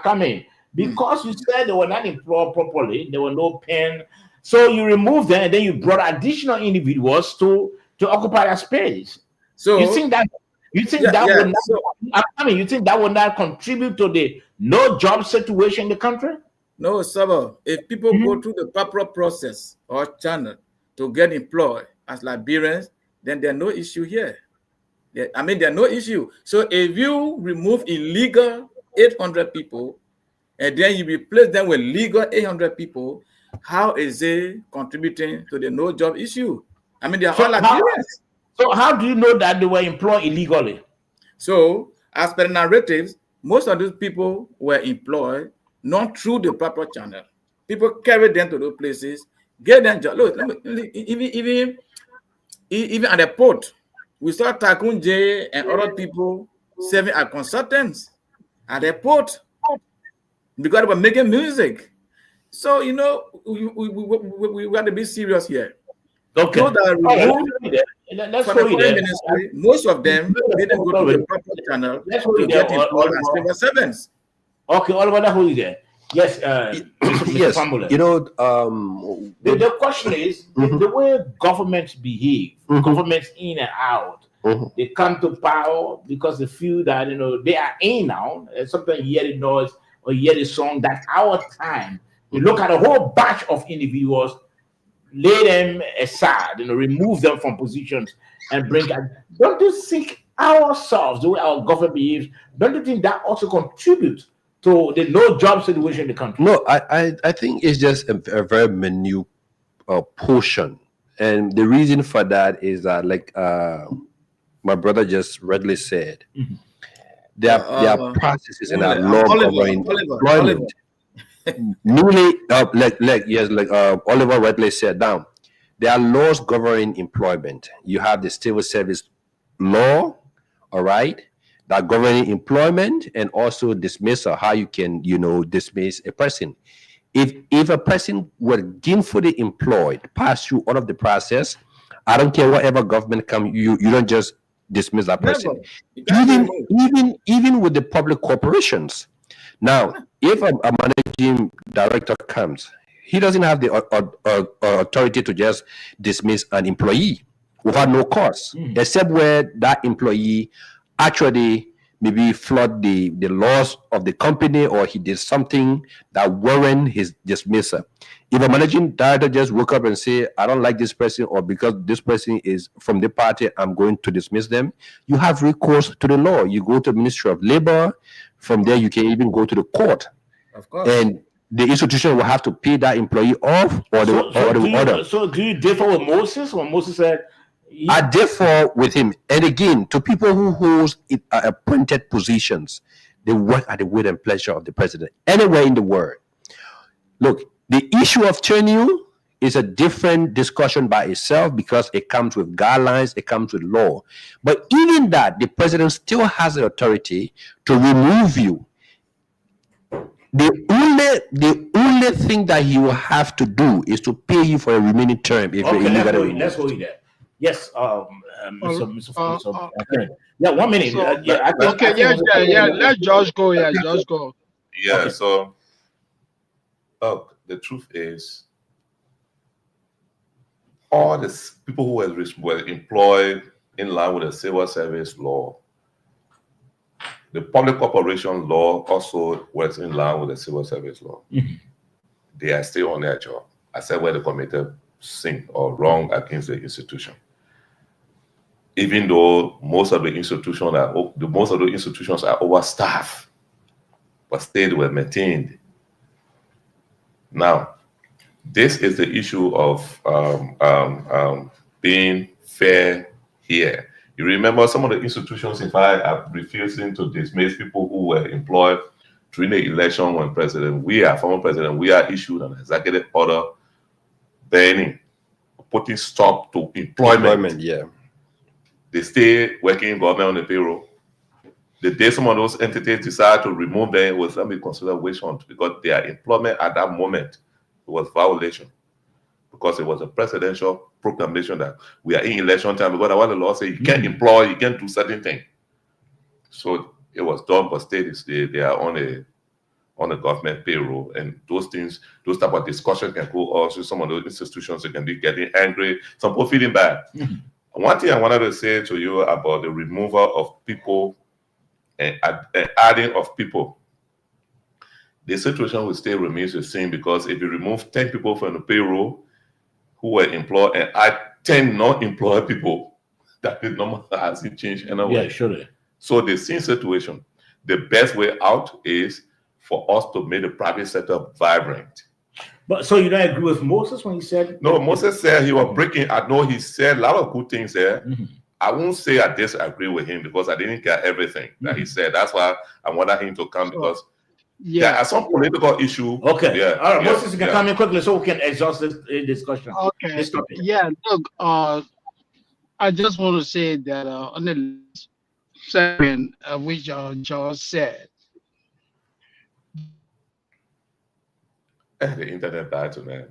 come in. Because you said they were not employed properly, there were no pen. So you remove them, and then you brought additional individuals to occupy that space. So you think that you think that would not contribute to the no job situation in the country? No, sir. If people go through the proper process or channel to get employed as Liberians, then there's no issue here. There's no issue. So if you remove illegal 800 people, and then you replace them with legal 800 people, how is it contributing to the no job issue? I mean, they are all Liberians. So how do you know that they were employed illegally? So as per the narratives, most of those people were employed not through the proper channel. People carried them to those places, get them jobs. Look, even at the port, we saw Takun J and other people serving as consultants at the port because they were making music. So, we got to be serious here. Okay. Most of them didn't go to the proper channel to get employed as civil servants. Okay, Oliver, that's who is there. Yes, yes. The question is the way governments behave, governments in and out. They come to power because they feel that they are in now. And sometimes you hear the noise or you hear the song. That's our time. You look at a whole batch of individuals, lay them aside, remove them from positions and bring. Don't you think ourselves, the way our government behaves, don't you think that also contributes to the no job situation in the country? No, I think it's just a very minute portion, and the reason for that is that, like my brother just readily said, there are processes in our law governing employment. Newly, Oliver rightly said, down there are laws governing employment. You have the civil service law, all right, that governing employment, and also dismissal, how you can dismiss a person. If a person were gainfully employed, pass through all of the process, I don't care whatever government come, you don't just dismiss that person. Even with the public corporations. Now, if a managing director comes, he doesn't have the authority to just dismiss an employee without no cause, except where that employee actually maybe flood the laws of the company, or he did something that warrant his dismissal. If a managing director just woke up and say, I don't like this person, or because this person is from the party, I'm going to dismiss them, you have recourse to the law. You go to the Ministry of Labor. From there, you can even go to the court. Of course. And the institution will have to pay that employee off, or the order. So do you differ with Moses when Moses said? I differ with him. And again, to people who hold appointed positions, they work at the will and pleasure of the president anywhere in the world. Look, the issue of tenure is a different discussion by itself because it comes with guidelines, it comes with law. But even that, the president still has the authority to remove you. The only thing that he will have to do is to pay you for a remaining term. If Let's go there. Yes, Mr. Yeah, 1 minute. Let Josh go. Yeah, Josh go. Yeah. Okay. So, the truth is, all the people who were employed in line with the civil service law, the public corporation law also works in line with the civil service law. Mm-hmm. They are still on their job, except where they committed sin or wrong against the institution. Even though most of the institutions are overstaffed, but still were maintained. Now, this is the issue of being fair here. You remember some of the institutions, if I are refusing to dismiss people who were employed during the election when former president, we are issued an executive order banning, putting stop to employment. Yeah. They stay working in government on the payroll. The day some of those entities decide to remove them, it was not be considered witch hunt because their employment at that moment was violation, because it was a presidential proclamation that we are in election time. Because what the law says, you can't employ, you can't do certain things. So it was done, but states they are on a government payroll, and those things, those type of discussions can go also. Some of those institutions, they can be getting angry, some people feeling bad. One thing I wanted to say to you about the removal of people and adding of people, the situation will still remain the same, because if you remove 10 people from the payroll who were employed and add 10 non-employed people, that number hasn't changed anyway. Yeah, surely. So the same situation, the best way out is for us to make the private sector vibrant. But so you don't agree with Moses when he said? No, Moses said he was breaking. I know he said a lot of good things there. Mm-hmm. I won't say I disagree with him because I didn't get everything that he said. That's why I wanted him to come, because there are some political issues. Okay. Yeah. All right. Yeah. Moses, you can come in quickly so we can exhaust this discussion. Okay. This topic. Yeah. Look, I just want to say that on the segment which George said. The internet died tonight.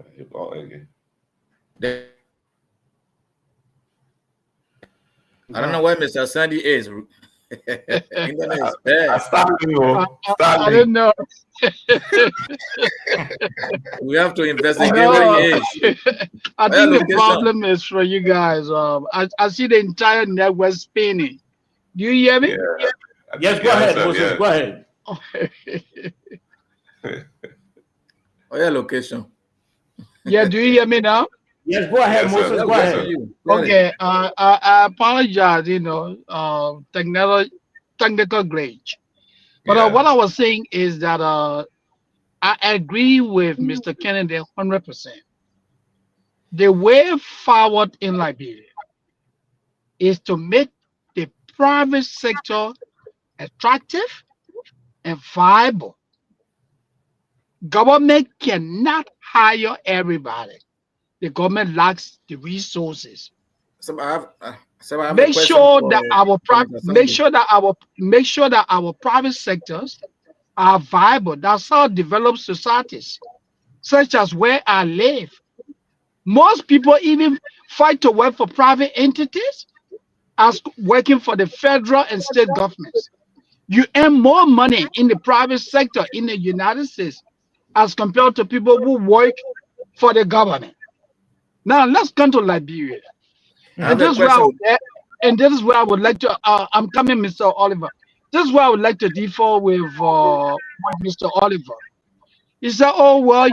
I don't know where Mr. Sandy is. Internet is bad. I didn't know. We have to investigate where he is. I think the problem is for you guys. I see the entire network spinning. Do you hear me? Yeah. Yes, go ahead, Moses. Yeah. Go ahead. Oh, yeah, location. Yeah, do you hear me now? Yes, go ahead, Yes, Moses. sir. Go Yes, ahead. sir. Okay, I apologize, technical glitch. But what I was saying is that I agree with Mr. Kennedy 100%. The way forward in Liberia is to make the private sector attractive and viable. Government cannot hire everybody. The government lacks the resources. So I have Make sure that our private sectors are viable. That's how developed societies, such as where I live. Most people even fight to work for private entities as working for the federal and state governments. You earn more money in the private sector in the United States as compared to people who work for the government. Now let's come to Liberia. And this is where I would like to. I'm coming, Mr. Oliver. This is where I would like to differ with Mr. Oliver. He said, "Oh well,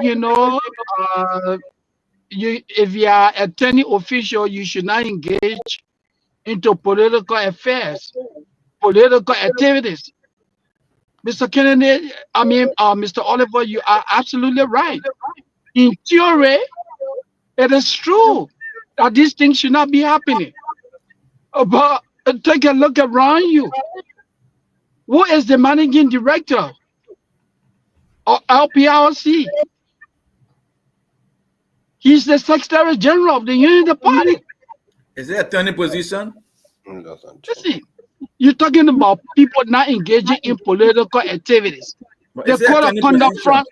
if you are a attorney official, you should not engage into political affairs, political activities, Mr. Kennedy, Mr. Oliver, you are absolutely right. In theory, it is true that these things should not be happening. But take a look around you. Who is the managing director of LPRC? He's the Secretary General of the Unity Party. Is it a turning position? Listen, you're talking about people not engaging in political activities. But The is it a code of turning conduct position? front.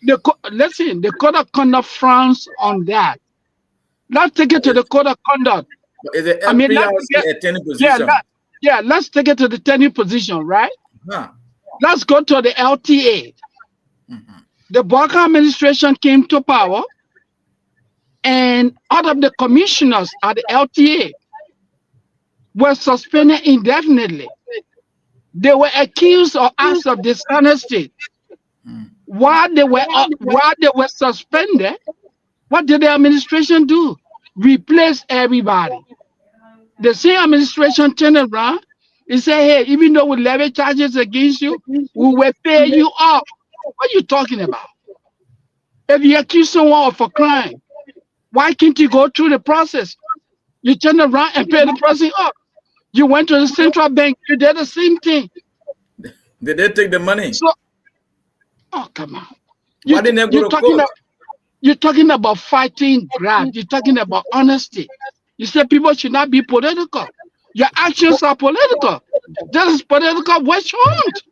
The code of conduct frowns on that. Let's take it to the code of conduct. But is it I mean, let's LPRC a turning Yeah, position? let's take it to the turning position, right? Huh. Let's go to the LTA. Mhm. The Barker administration came to power, and all of the commissioners at the LTA were suspended indefinitely. They were accused of acts of dishonesty. Mm. While they were suspended, what did the administration do? Replace everybody. The same administration turned around and said, hey, even though we levy charges against you, we will pay you off. What are you talking about? If you accuse someone of a crime, why can't you go through the process? You turn around and pay the person off. You went to the central bank, you did the same thing. Did they take the money? So, oh, come on. Why didn't they go to court? You're talking about fighting graft. You're talking about honesty. You said people should not be political. Your actions are political. That is political witch hunt.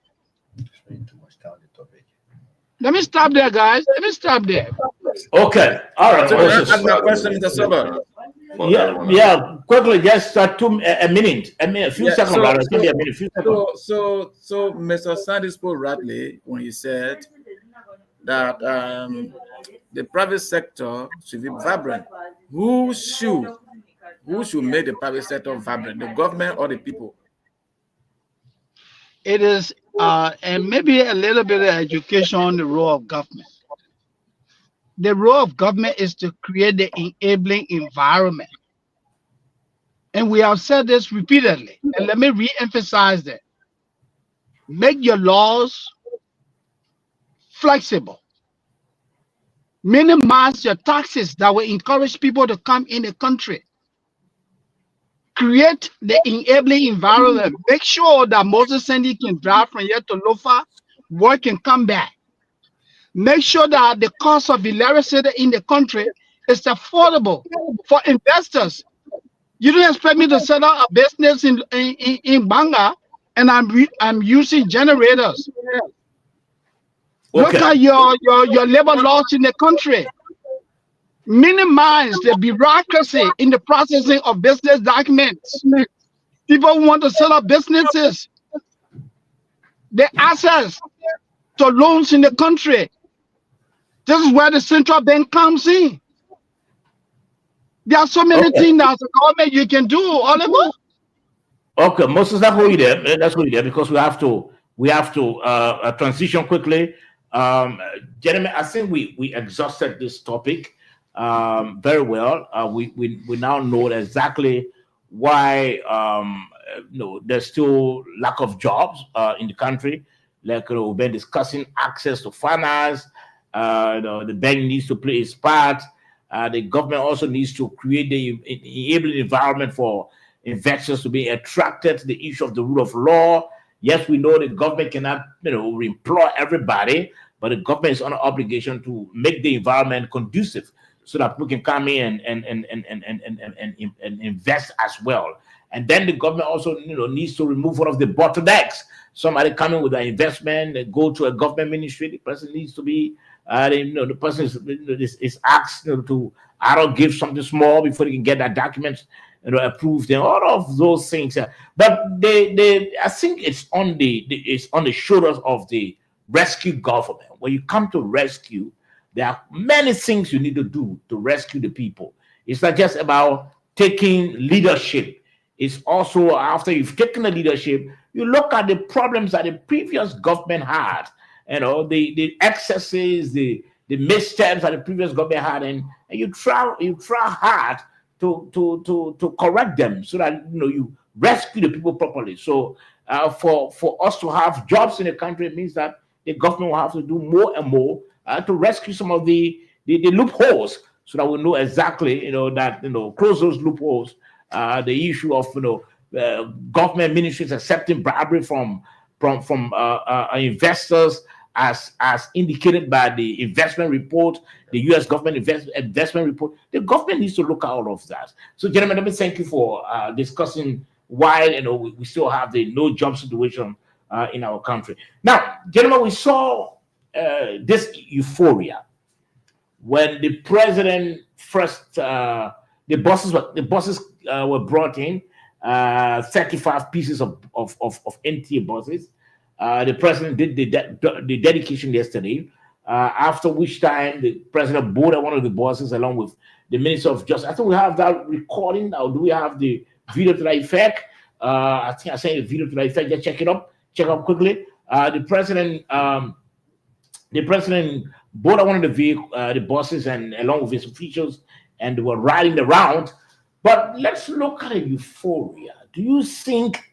Let me stop there, guys. Let me stop there. Okay, all right. So Moses. that's my question, Mr. Sober. Yeah. Quickly, just a minute, a few Yeah, seconds, so- brother. Give me a minute, few seconds. So Mr. Sandy spoke rightly when he said that the private sector should be vibrant. Who should make the private sector vibrant? The government or the people? It is, and maybe a little bit of education on the role of government. The role of government is to create the enabling environment. And we have said this repeatedly, and let me re-emphasize that. Make your laws flexible. Minimize your taxes that will encourage people to come in the country. Create the enabling environment. Make sure that Moses Sandy can drive from here to Lofa, work and come back. Make sure that the cost of electricity in the country is affordable for investors. You don't expect me to set up a business in Banga and I'm using generators. Look Okay. at your labor laws in the country. Minimize the bureaucracy in the processing of business documents. People who want to set up businesses, the access to loans in the country. This is where the central bank comes in. There are so many Okay. things as a government you can do, Oliver. Okay, Moses, that's what you there. That's what you there because we have to transition quickly. Gentlemen, I think we exhausted this topic very well. We now know exactly why there's still lack of jobs in the country. Like we've been discussing access to finance. The bank needs to play its part. The government also needs to create the enabling environment for investors to be attracted to the issue of the rule of law. Yes, we know the government cannot, employ everybody, but the government is under obligation to make the environment conducive so that people can come in and invest as well. And then the government also, needs to remove one of the bottlenecks. Somebody coming with an investment, they go to a government ministry, the person needs to be, the person is asked to, give something small before they can get that document, approved and all of those things. But I think it's on the shoulders of the rescue government. When you come to rescue, there are many things you need to do to rescue the people. It's not just about taking leadership. It's also after you've taken the leadership, you look at the problems that the previous government had, the excesses, the missteps that the previous government had, and you try hard to correct them so that you rescue the people properly. So for us to have jobs in the country, it means that the government will have to do more and more to rescue some of the loopholes, so that we know exactly, that close those loopholes. The issue of government ministries accepting bribery from investors, as indicated by the investment report, the U.S. government investment report. The government needs to look at all of that. So, gentlemen, let me thank you for discussing why we still have the no job situation in our country. Now, gentlemen, we saw this euphoria when the president first the buses were brought in, 35 pieces of empty buses. The president did the dedication yesterday, after which time the president boarded one of the buses along with the Minister of Justice. I think we have that recording, or do we have the video to that effect? I think I sent a video to that effect. Just check up quickly. The president boarded one of the buses, and along with his officials, and they were riding around. But let's look at the euphoria. Do you think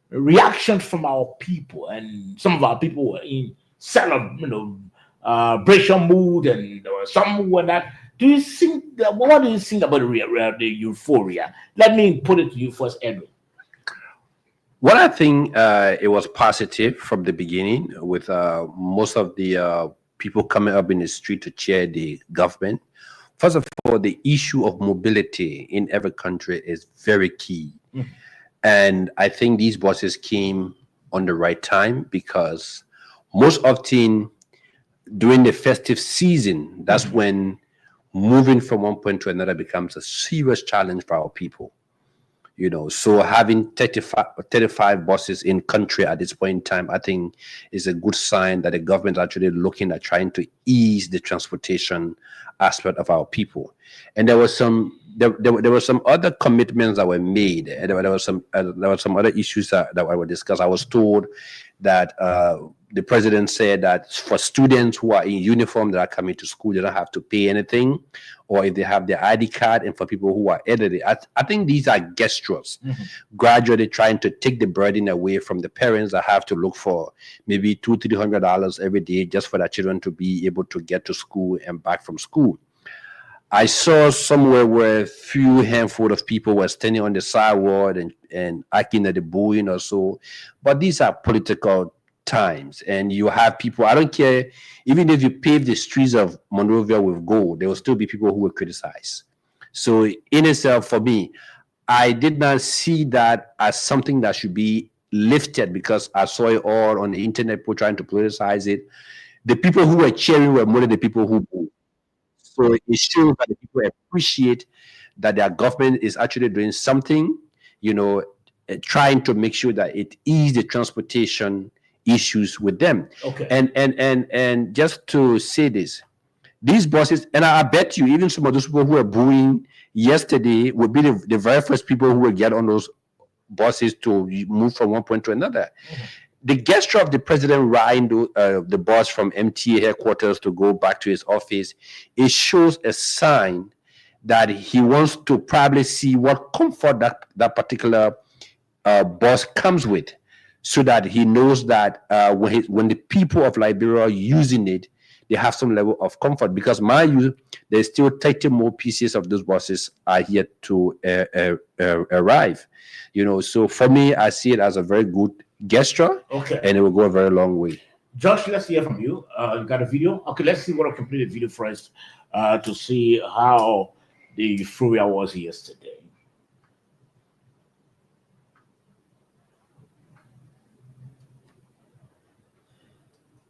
reaction from our people, and some of our people were in celebration mood, and some were not? Do you think what do you think about the euphoria? Let me put it to you first, Edwin. Well, I think it was positive from the beginning, with most of the people coming up in the street to cheer the government. First of all, the issue of mobility in every country is very key. Mm-hmm. And I think these buses came on the right time, because most often during the festive season, that's mm-hmm. when moving from one point to another becomes a serious challenge for our people. So having 35 buses in country at this point in time, I think is a good sign that the government is actually looking at trying to ease the transportation aspect of our people. And there were some other commitments that were made. There were some other issues that I will discuss. I was told that the president said that for students who are in uniform that are coming to school, they don't have to pay anything, or if they have their ID card. And for people who are elderly, I think these are gestures, mm-hmm. gradually trying to take the burden away from the parents that have to look for maybe $200-300 every day just for their children to be able to get to school and back from school. I saw somewhere where a few handful of people were standing on the sidewalk and acting at the booing or so, but these are political times, and you have people, I don't care, even if you pave the streets of Monrovia with gold, there will still be people who will criticize. So in itself, for me, I did not see that as something that should be lifted, because I saw it all on the internet, people trying to politicize it. The people who were cheering were more than the people who booed. So it shows that the people appreciate that their government is actually doing something, trying to make sure that it eases the transportation issues with them. Okay. And just to say this, these buses, and I bet you even some of those people who were booing yesterday would be the very first people who will get on those buses to move from one point to another. Mm-hmm. The gesture of the president riding the bus from MTA headquarters to go back to his office, it shows a sign that he wants to probably see what comfort that particular bus comes with, so that he knows that when the people of Liberia are using it, they have some level of comfort. Because mind you, there's still 30 more pieces of those buses are yet to arrive. So for me, I see it as a very good gesture, okay, and it will go a very long way. Josh, let's hear from you. You got a video? Okay, let's see what a completed video first to see how the euphoria was yesterday.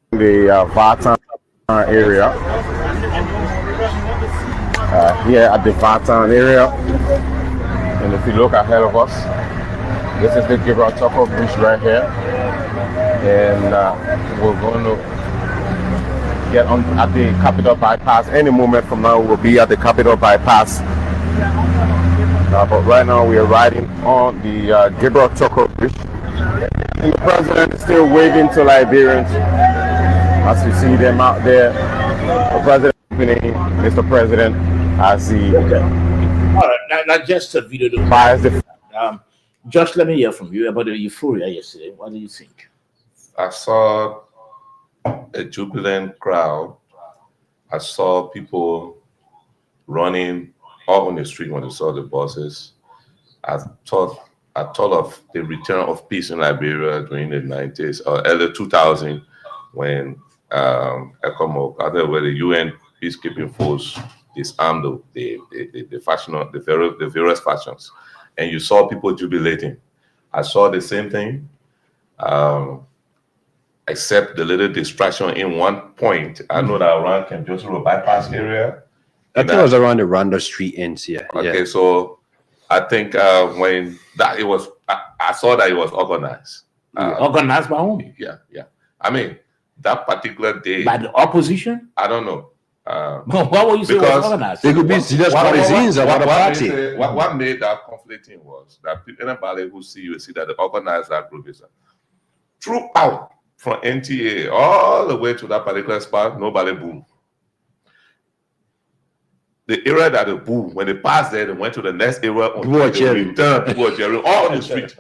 The Vatan area, here at the Vatan area, and if you look ahead of us, this is the Gabriel Tucker Bridge right here, and we're going to get on at the Capitol Bypass. Any moment from now, we'll be at the Capitol Bypass. But right now, we are riding on the Gabriel Tucker Bridge. And the president is still waving to Liberians. As you see them out there, the president, Mr. President, as he. Okay. All right, not just a video. Just let me hear from you about the euphoria yesterday. What do you think? I saw a jubilant crowd. I saw people running up on the street when they saw the buses. I thought of the return of peace in Liberia during the 90s or early 2000 when ECOMOG, I don't know where the UN peacekeeping force disarmed the various factions, and you saw people jubilating. I saw the same thing, except the little distraction in one point. I know that around Camp Joseph Road bypass area. I think it was around the Randall Street ends here. Okay, Yeah. so I think when that it was, I saw that it was organized. Organized by whom? Yeah. I mean, that particular day, By the opposition? I don't know. Why would you say it was Because organized? They could be serious partisans of other party. What made that conflicting was that anybody who see you see that the organized that group is throughout from NTA all the way to that particular spot, nobody boomed. The area that they boomed, when they passed there, they went to the next area. People were cheering. People were cheering all on the street.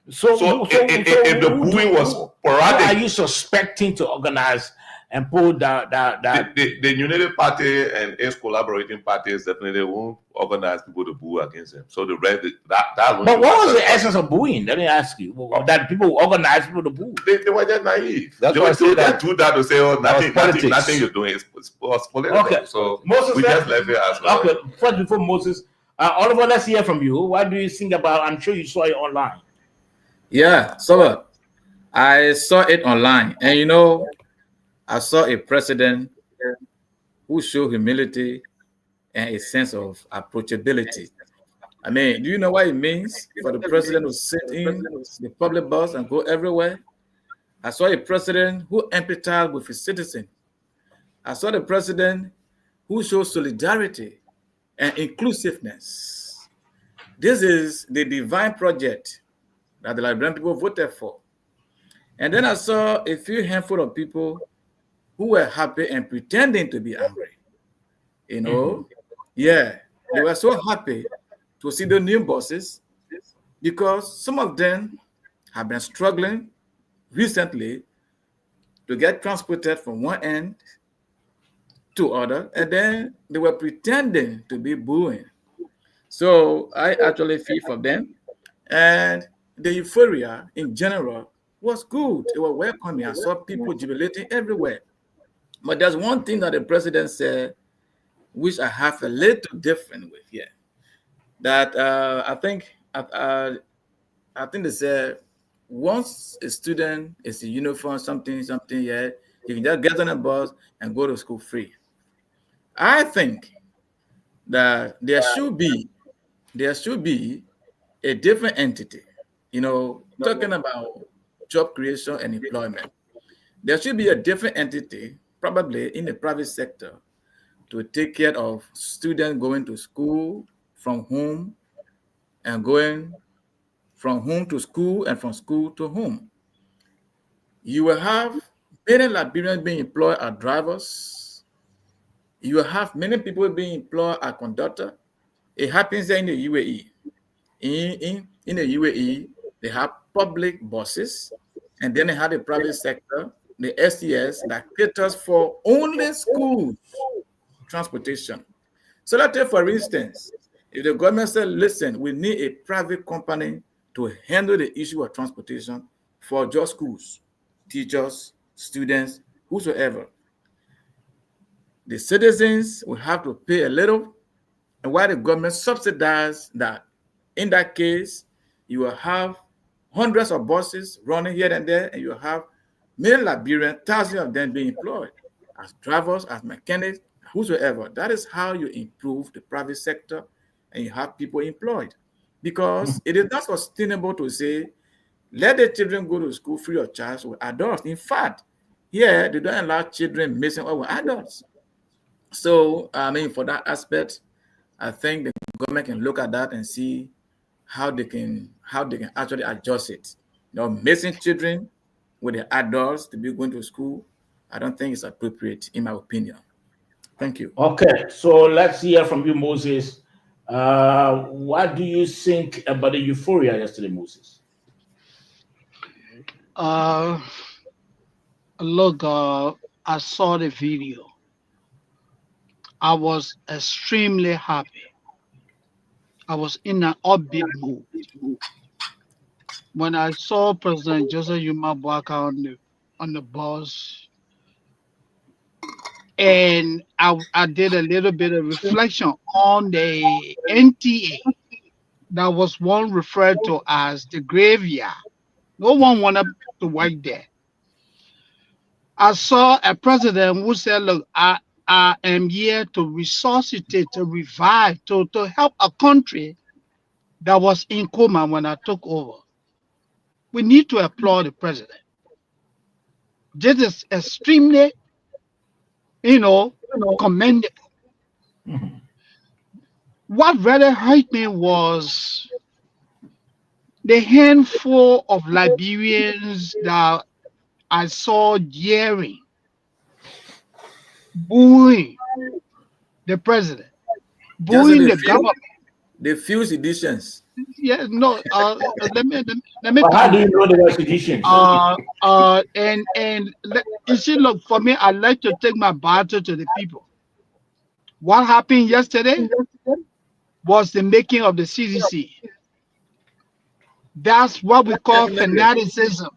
So if the booing was Who are sporadic, you suspecting to organize and pull that? the United Party and its collaborating parties definitely won't organize people to boo against them. So the rest that. But what was the essence of booing? Let me ask you. That people organize people to boo. They were just naive. That's They why I were say that. do that to say, oh, nothing politics. you're doing is political. Okay. So Moses, we just left it as well. Okay, first before Moses, Oliver, let's hear from you. What do you think about? I'm sure you saw it online. Yeah, so I saw it online, and I saw a president who showed humility and a sense of approachability. I mean, do you know what it means for the president to sit in the public bus and go everywhere? I saw a president who empathized with his citizens. I saw the president who showed solidarity and inclusiveness. This is the divine project that the Liberian people voted for. And then I saw a few handful of people who were happy and pretending to be angry. Yeah, they were so happy to see the new bosses because some of them have been struggling recently to get transported from one end to other, and then they were pretending to be booing. So I actually feel for them, and the euphoria in general was good. It was welcoming. I saw people jubilating everywhere. But there's one thing that the president said, which I have a little different with here. That I think they said once a student is in uniform, something, yeah, you can just get on a bus and go to school free. I think that there should be a different entity. Talking about job creation and employment, there should be a different entity, probably in the private sector, to take care of students going to school from home and going from home to school and from school to home. You will have many Liberians being employed as drivers. You will have many people being employed as conductor. It happens there in the UAE. In the UAE, they have public buses, and then they have the private sector, the STS, that caters for only school transportation. So let's take, for instance, if the government said, listen, we need a private company to handle the issue of transportation for just schools, teachers, students, whosoever, the citizens will have to pay a little, and while the government subsidizes that, in that case, you will have hundreds of buses running here and there, and you will have many Liberians, thousands of them being employed as drivers, as mechanics, whosoever. That is how you improve the private sector and you have people employed. Because it is not sustainable to say, let the children go to school free of charge with adults. In fact, here, they don't allow children mixing up with adults. So, for that aspect, I think the government can look at that and see how they can actually adjust it. Mixing children with the adults to be going to school, I don't think it's appropriate, in my opinion. Thank you. Okay, so let's hear from you, Moses. What do you think about the euphoria yesterday, Moses? Look, I saw the video. I was extremely happy. I was in an upbeat mood when I saw President Joseph Yuma Boakai on the bus, and I did a little bit of reflection on the NTA. That was one referred to as the graveyard. No one wanted to work there. I saw a president who said, look, I am here to resuscitate, to revive, to help a country that was in coma when I took over. We need to applaud the president. This is extremely, commendable. Mhm. What really hurt me was the handful of Liberians that I saw jeering, booing the president, Just booing the the few, government. the few editions. Yeah, no. Let me But how come do you back. know they were seditions? You see, look, for me, I like to take my battle to the people. What happened yesterday was the making of the CDC. That's what we call Definitely. fanaticism.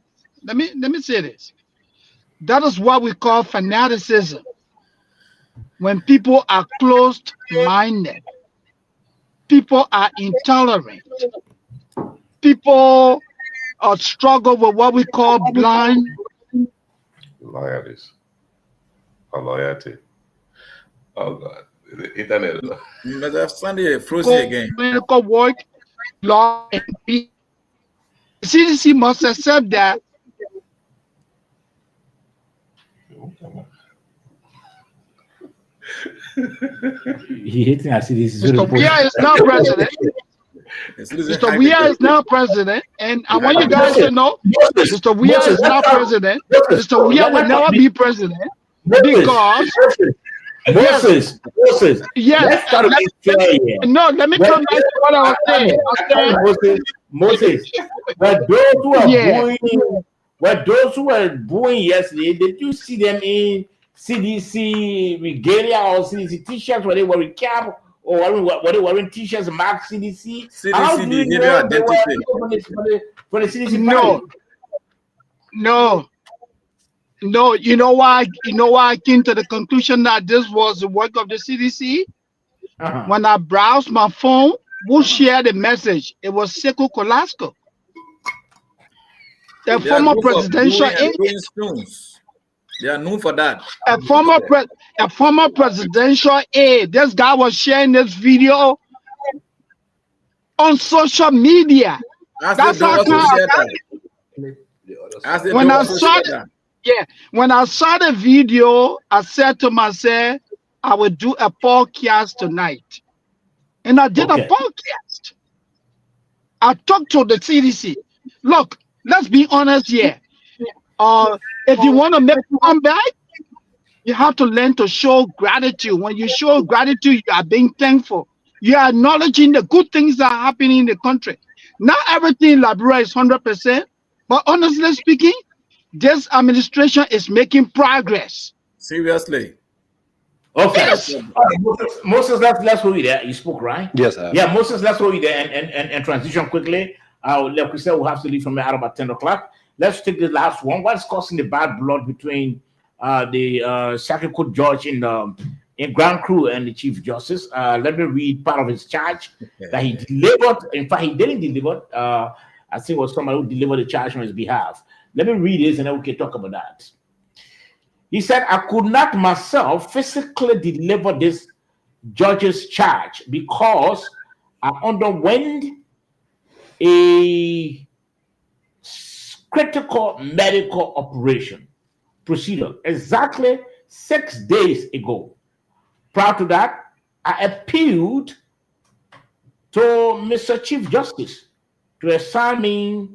Let me say this. That is what we call fanaticism. When people are closed-minded, people are intolerant, people struggle with what we call blind. Loyalties. Or loyalty. Oh God. The internet. Mr. Sunday frozen again. Medical work, law, and peace. The CDC must accept that He hating us. This is Mr. Weah is now president. Mr. Weah is now president, and I want you guys to know Mr. Weah is now president. Mr. Weah will never be president because Moses. yes. Let's start with fair here. No, let me come back to what I was saying. Moses, were those who are Yeah. booing, were those who were booing yesterday, did you see them in CDC regalia or CDC t-shirts where they were in cap or were they wearing t-shirts marked CDC? How do you behavior know they were identity. for the CDC No, party? no. You know why? I came to the conclusion that this was the work of the CDC. Uh-huh. When I browsed my phone, who shared the message? It was Sekou Kolasco, the They are former known for presidential booing and aide. throwing stones. They are known for that. A former presidential aide. This guy was sharing this video on social media. As That's they how also come share that. As they when I also saw share the, that. yeah, when I saw the video, I said to myself, I will do a podcast tonight. And I did Okay. a podcast. I talked to the CDC. Look, let's be honest here. If you want to make a comeback, you have to learn to show gratitude. When you show gratitude, you are being thankful. You are acknowledging the good things that are happening in the country. Not everything in Liberia is 100%, but honestly speaking, this administration is making progress. Seriously. Okay. Yes. Moses, let's hold you there. You spoke, right? Yes, sir. Yeah, Moses, let's hold you there and transition quickly. Like we said, we'll have to leave from here at about 10 o'clock. Let's take the last one. What's causing the bad blood between the Circuit Court judge in Grand Crew and the Chief Justice? Let me read part of his charge that he delivered. In fact, he didn't deliver. I think it was somebody who delivered the charge on his behalf. Let me read this and then we can talk about that. He said, I could not myself physically deliver this judge's charge because I underwent a critical medical operation procedure exactly 6 days ago. Prior to that, I appealed to Mr. Chief Justice to assign me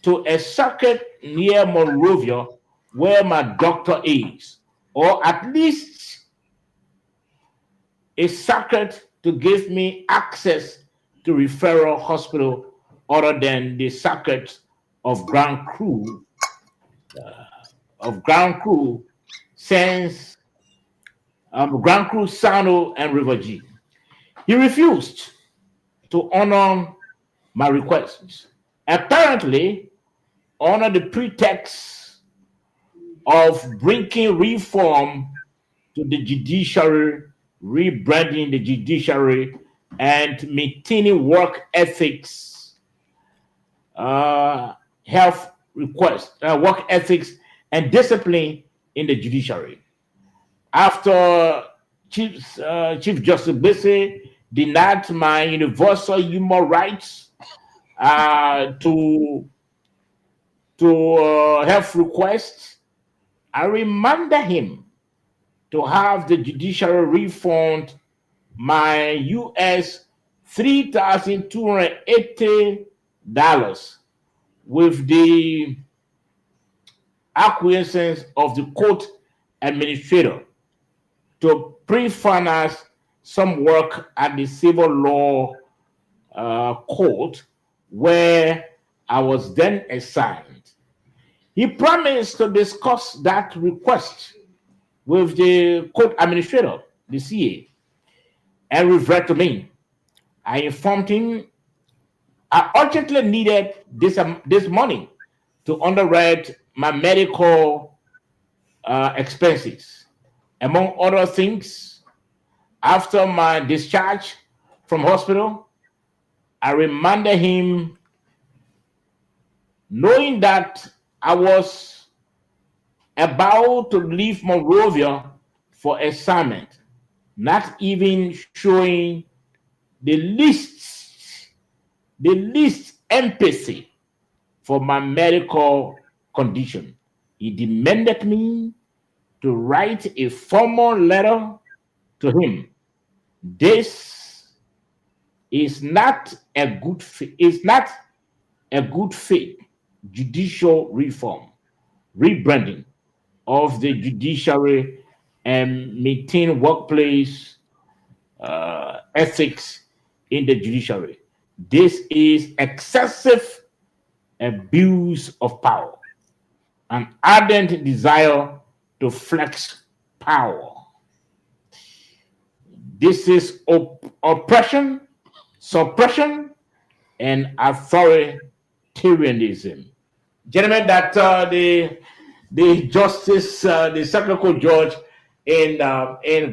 to a circuit near Monrovia where my doctor is, or at least a circuit to give me access to referral hospital other than the circuit of ground crew since ground crew Sano and River G. He refused to honor my requests, apparently under the pretext of bringing reform to the judiciary, rebranding the judiciary, and maintaining work ethics, work ethics and discipline in the judiciary. After Chief Justice Bese denied my universal human rights to health requests, I remanded him to have the judiciary refund my US $3,280 with the acquiescence of the court administrator to pre-finance some work at the civil law court where I was then assigned. He promised to discuss that request with the court administrator, the CA, and revert to me. I informed him I urgently needed this money to underwrite my medical expenses. Among other things, after my discharge from hospital, I reminded him, knowing that I was about to leave Monrovia for assignment, not even showing the least empathy for my medical condition. He demanded me to write a formal letter to him. This is not a good faith judicial reform, rebranding of the judiciary and maintain workplace ethics in the judiciary. This is excessive abuse of power, an ardent desire to flex power. This is oppression, suppression, and authoritarianism. Gentlemen, that the justice, the Circuit Court judge in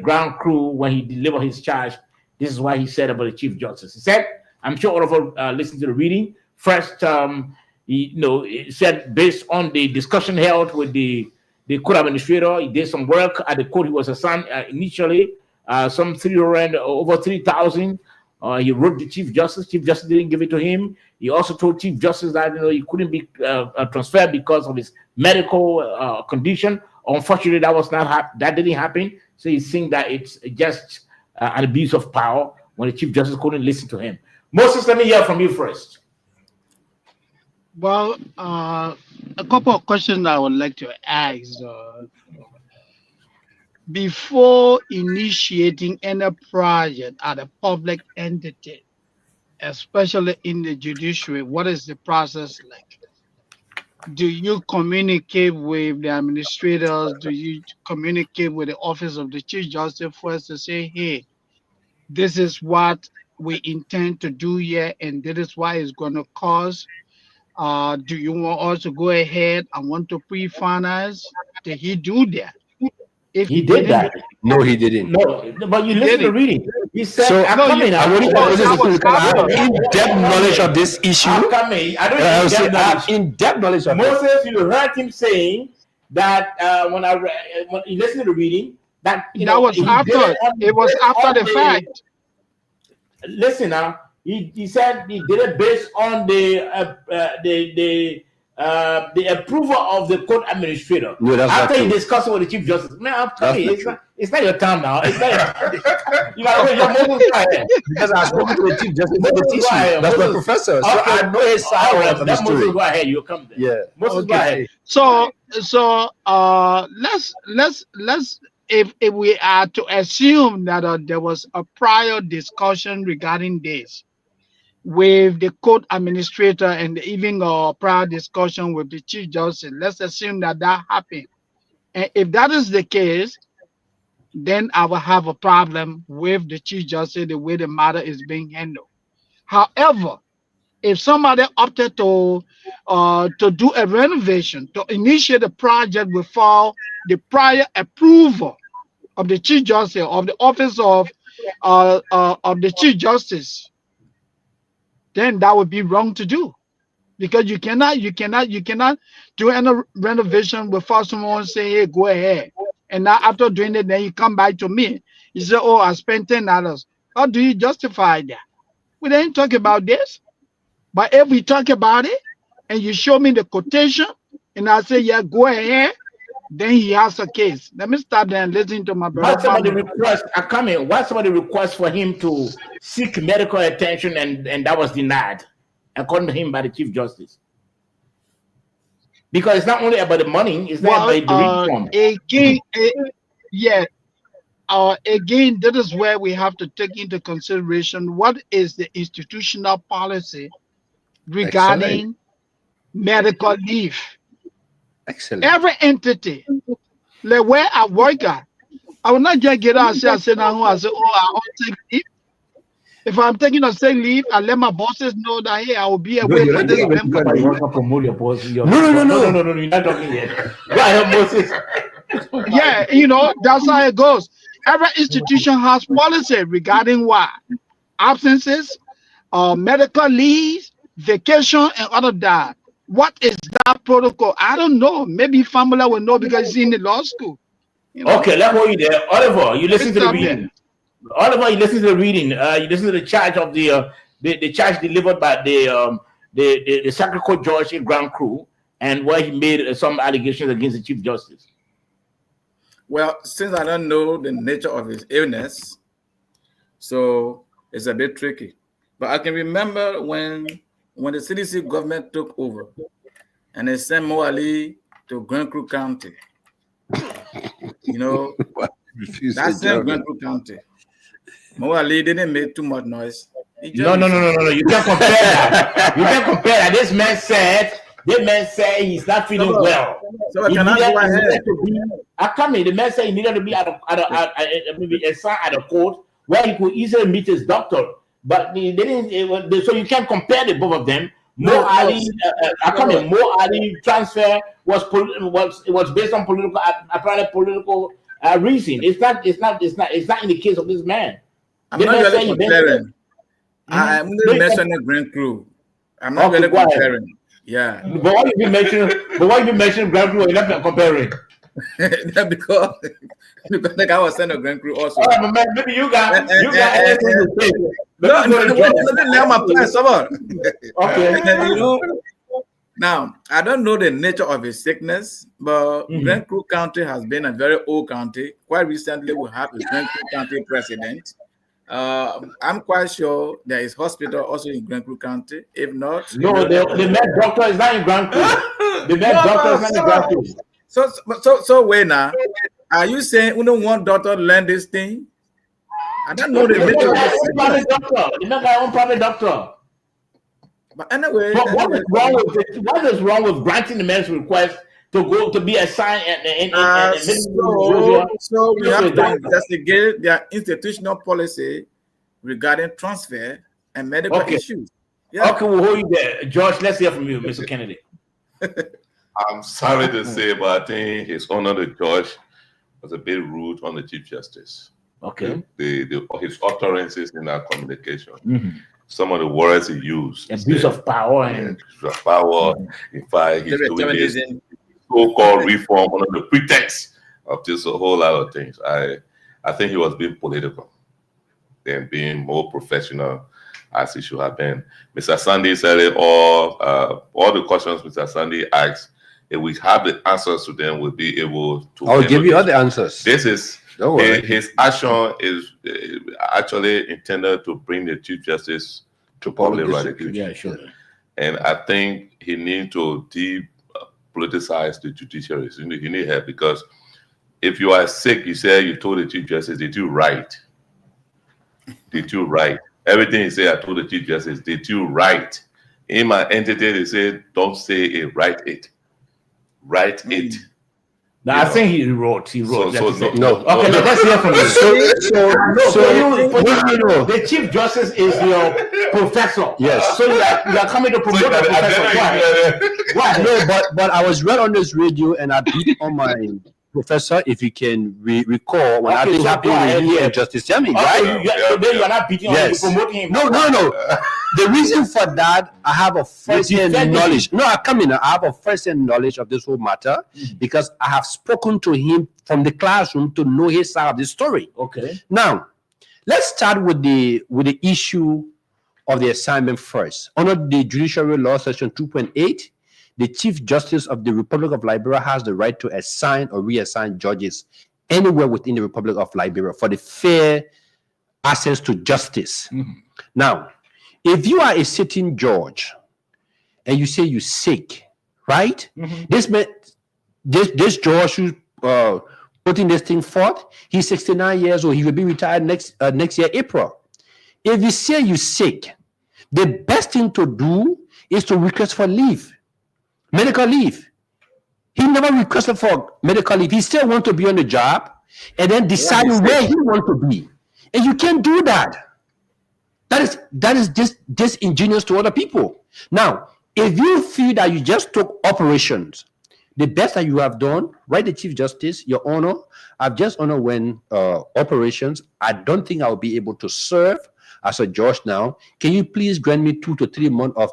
ground crew, when he delivered his charge, this is what he said about the Chief Justice. He said, I'm sure all of us listened to the reading. First, he said based on the discussion held with the court administrator, he did some work at the court he was assigned initially, some over 3,000. He wrote the Chief Justice. Chief Justice didn't give it to him. He also told Chief Justice that he couldn't be transferred because of his medical condition. Unfortunately, that didn't happen. So he's saying that it's just an abuse of power when the Chief Justice couldn't listen to him. Moses, let me hear from you first. Well, a couple of questions I would like to ask. Before initiating any project at a public entity, especially in the judiciary, what is the process like? Do you communicate with the administrators? Do you communicate with the office of the Chief Justice first to say, hey, this is what we intend to do here, and this is why it's going to cost? Do you want us to go ahead and want to pre-finance? Did he do that? If he did that. No, he didn't. No, but you listen to the reading. He said, So, I have in-depth knowledge of this issue. I don't have in-depth knowledge of Moses, you heard him saying that when you listen to the reading, that was after. It was after the fact. Listen now. He said he did it based on the approval of the court administrator. No, after he discussed it with the Chief Justice. Man, I'm telling you, it's not your time now. It's not your time. You gotta wait your Moses go ahead. Because I spoke to the Chief Justice. That's my professor. So okay. I know his side of the story. Moses, go ahead. You come there. Yeah. Moses, go ahead. So let's if we are to assume that there was a prior discussion regarding this with the court administrator and even a prior discussion with the Chief Justice, let's assume that that happened. And if that is the case, then I will have a problem with the Chief Justice, the way the matter is being handled. However, if somebody opted to do a renovation, to initiate a project without the prior approval of the Chief Justice, of the office of the Chief Justice, then that would be wrong to do, because you cannot do any renovation without someone saying, hey, go ahead. And now after doing it, then you come back to me, you say, oh, I spent $10. How do you justify that? We didn't talk about this. But if we talk about it and you show me the quotation and I say, yeah, go ahead, then he has a case. Let me stop there and listen to my brother. Why somebody request for him to seek medical attention and that was denied, according to him, by the Chief Justice? Because it's not only about the money, it's not about the reform. Again, that is where we have to take into consideration what is the institutional policy regarding medical leave. Excellent. Every entity, like where I work at, I will not just get out and say, I want to take leave. If I'm taking a sick leave, I let my bosses know that, hey, I will be away for this event. No, you're not talking yet. Go ahead, Moses. Yeah, that's how it goes. Every institution has policy regarding what? Absences, medical leaves, vacation, and all of that. What is that protocol? I don't know. Maybe Famula will know because he's in the law school. Okay, let's hold you there. Oliver, you listen to the reading. Oliver, you listen to the reading. You listen to the charge of the charge delivered by the Circuit Court judge in Grand Crew, and where he made some allegations against the Chief Justice. Well, since I don't know the nature of his illness, so it's a bit tricky. But I can remember when the CDC government took over and they sent Mo Ali to Grand Crew County. That's in Grand Crew County. Mo Ali didn't make too much noise. No. You can't compare that. You can't compare that. This man said he's not feeling well. So can I go ahead? The man said he needed to be maybe assigned at a court where he could easily meet his doctor. But they didn't. So you can't compare the both of them. Mo Ali transfer was based on apparently political reason. It's not in the case of this man. I'm not really comparing. I'm going to mention the Grand Crew. I'm not really comparing. Yeah. But why you mention Grand Crew? You're not comparing. because the guy was sent to Grand Crew also. Oh, man, maybe you got anything to say. No, let my plan. Okay. Now, I don't know the nature of his sickness, but Grand Crew County has been a very old county. Quite recently, we have a Grand Crew County president. I'm quite sure there is hospital also in Grand Crew County. If not, the med doctor is not in Grand Crew. The med doctor is not in Grand Crew. So wait now. Are you saying we don't want doctor to learn this thing? I don't know the nature of the private doctor. You're not my own private doctor. But anyway, what is wrong with granting the man's request to be assigned so we have to investigate their institutional policy regarding transfer and medical issues. Yeah. Okay, we'll hold you there. George, let's hear from you, Mr. Kennedy. I'm sorry to say, but I think His Honor the Judge was a bit rude on the Chief Justice. Okay. His utterances in our communication. Some of the words he used. Abuse of power. In fact, he's doing this so-called reform under the pretext of just a whole lot of things. I think he was being political than being more professional as he should have been. Mr. Sandy said it all the questions Mr. Sandy asked, if we have the answers to them, we'll be able to. I'll give you all the answers. This is his action is actually intended to bring the Chief Justice to public radiation. Yeah, sure. And I think he needs to depoliticize the judiciary. He need help because if you are sick, you say you told the Chief Justice, did you write? Did you write? Everything you say, I told the Chief Justice, did you write? In my entity, they say, don't say it, write it. Write it. No, I think he wrote. He wrote. No. Okay, let's hear from you. So The Chief Justice is your professor. Yes. So you are coming to promote the professor. Why? No, but I was read on this radio and I beat on my professor, if you can recall, when I think happened with you and Justice Yemi, right? Then you are not beating on him, you're promoting him. No. The reason for that, I have a first-hand knowledge. No, I have a first-hand knowledge of this whole matter because I have spoken to him from the classroom to know his side of the story. Okay. Now, let's start with the issue of the assignment first. Under the Judiciary Law, Section 2.8, the Chief Justice of the Republic of Liberia has the right to assign or reassign judges anywhere within the Republic of Liberia for the fair access to justice. Now, if you are a sitting judge and you say you're sick, right? This judge who's putting this thing forth, he's 69 years old. He will be retired next year, April. If you say you're sick, the best thing to do is to request for leave, medical leave. He never requested for medical leave. He still wants to be on the job and then decide where he wants to be. And you can't do that. That is just disingenuous to other people. Now, if you feel that you just took operations, the best that you have done, write the Chief Justice, Your Honor, I've just underwent operations. I don't think I'll be able to serve as a judge now. Can you please grant me 2 to 3 months of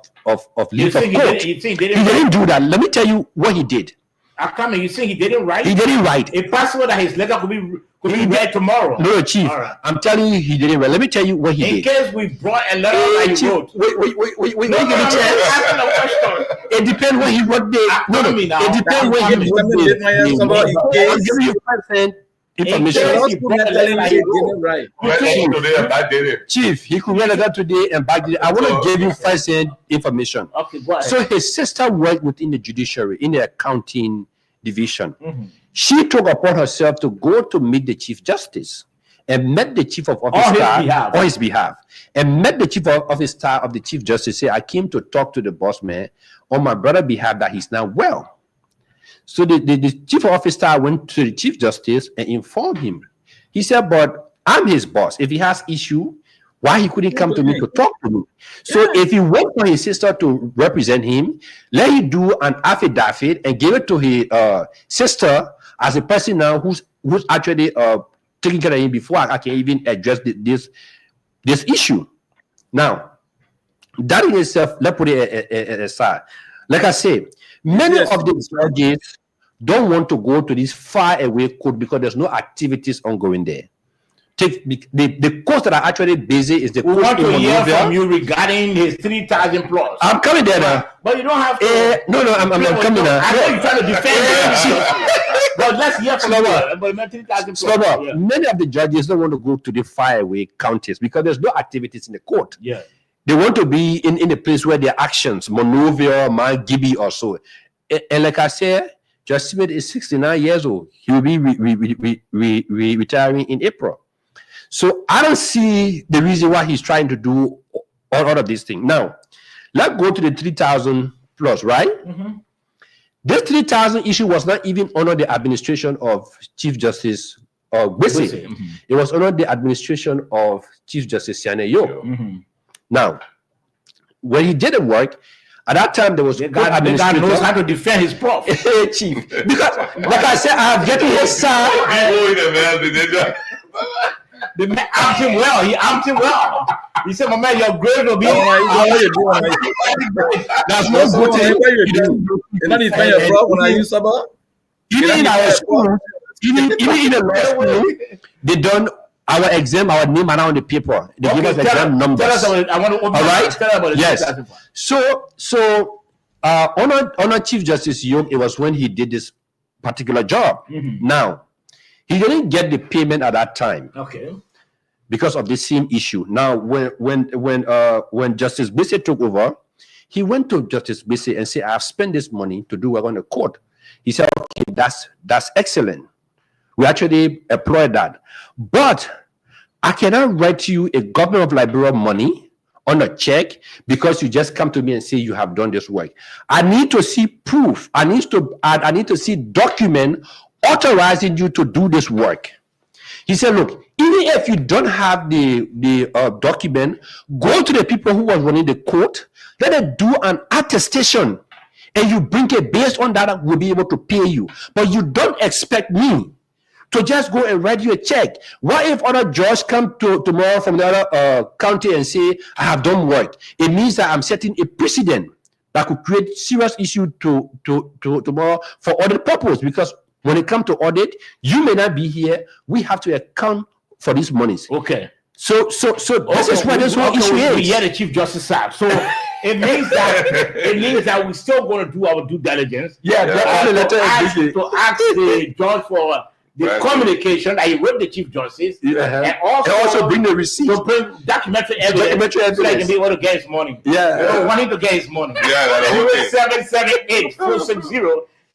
leave of court? You think He didn't do that. Let me tell you what he did. You think he didn't write? He didn't write. A password that his letter could be read tomorrow. No, Chief. All right. I'm telling you, he didn't write. Let me tell you what he did. In case we brought a letter that he wrote. Wait. No, Give me a chance. asking a question. It depends when he wrote the. It depends when he wrote the. I'll give you first-hand information. Chief, he could read that today and back it. I want to give you first-hand information. Okay, go ahead. So his sister worked within the judiciary in the accounting division. She took upon herself to go to meet the Chief Justice and met the Chief of Office staff on his behalf, and met the Chief of Office staff of the Chief Justice. Say, I came to talk to the boss man on my brother's behalf that he's now well. So the Chief of Office staff went to the Chief Justice and informed him. He said, but I'm his boss. If he has issue, why he couldn't come to me to talk to me? So if he went for his sister to represent him, let him do an affidavit and give it to his sister as a person now who's actually taking care of him before I can even address this issue. Now, that in itself, let's put it aside. Like I say, many of the judges don't want to go to this far away court because there's no activities ongoing there. Take the courts that are actually busy is the we want to hear from you regarding his 3,000 plus. I'm coming there now. But you don't have to. No, I'm coming now. I know you're trying to defend him. But let's hear from you. But 3,000 plus. Yeah. Many of the judges don't want to go to the far away counties because there's no activities in the court. Yeah. They want to be in a place where their actions, Monrovia, Gibby or so. And like I said, Judge Smith is 69 years old. He will be retiring in April. So I don't see the reason why he's trying to do all of these things. Now, let's go to the 3,000 plus, right? This 3,000 issue was not even under the administration of Chief Justice Gwese. It was under the administration of Chief Justice Siane Yo. Now, when he did the work, at that time there was the guy knows how to defend his prof. Chief. Because, like I said, I have getting his side. The man armed him well. He armed him well. He said, "My man, your grade will be." That's no good thing. You know, defend your prof when I use Sabah. Even in our school, even in the law school, they done our exam, our name around the paper. They give us exam numbers. Tell us about it. I want to open. All right. Tell us about it. Yes. So, on Chief Justice Young, it was when he did this particular job. Now, he didn't get the payment at that time. Okay. Because of the same issue. Now, when Justice Bisse took over, he went to Justice Bisse and said, "I've spent this money to do work on the court." He said, "Okay, that's excellent. We actually employ that. But I cannot write you a government of Liberia money on a check because you just come to me and say you have done this work. I need to see proof. I need to see document authorizing you to do this work. He said, look, even if you don't have the document, go to the people who was running the court, let them do an attestation, and you bring it based on that, we'll be able to pay you. But you don't expect me to just go and write you a check. What if other judges come tomorrow from the other county and say, I have done work? It means that I'm setting a precedent that could create serious issue to tomorrow for audit purpose, because when it comes to audit, you may not be here. We have to account for these monies. Okay. So this is where this whole issue we is. hear the Chief Justice side. So it means that we're still going to do our due diligence. Yeah, to ask the judge for the communication that he wrote the Chief Justice, and also bring the receipts. To bring documentary evidence so that he can be able to get his money. Wanting to get his money.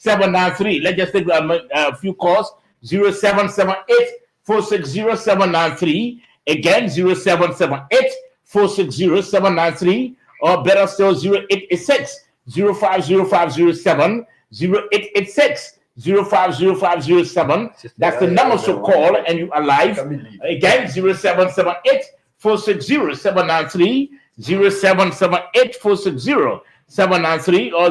0778-460-793. Let's just take a few calls. 0778-460-793. Again, 0778-460-793. Or better still, 0886-050507. 0886-050507. That's the number to call, and you are live. Again, 0778-460-793. 0778-460-793 or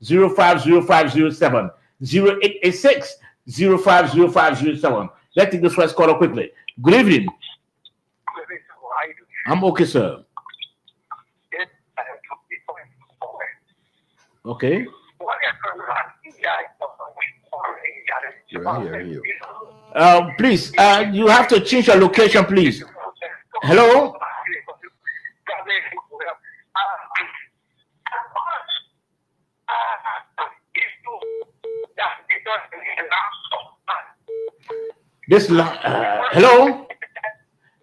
0886-050507. 0886-050507. Let's take this first caller quickly. Good evening. I'm okay, sir. Okay. Please, you have to change your location, please. Hello? This line, hello?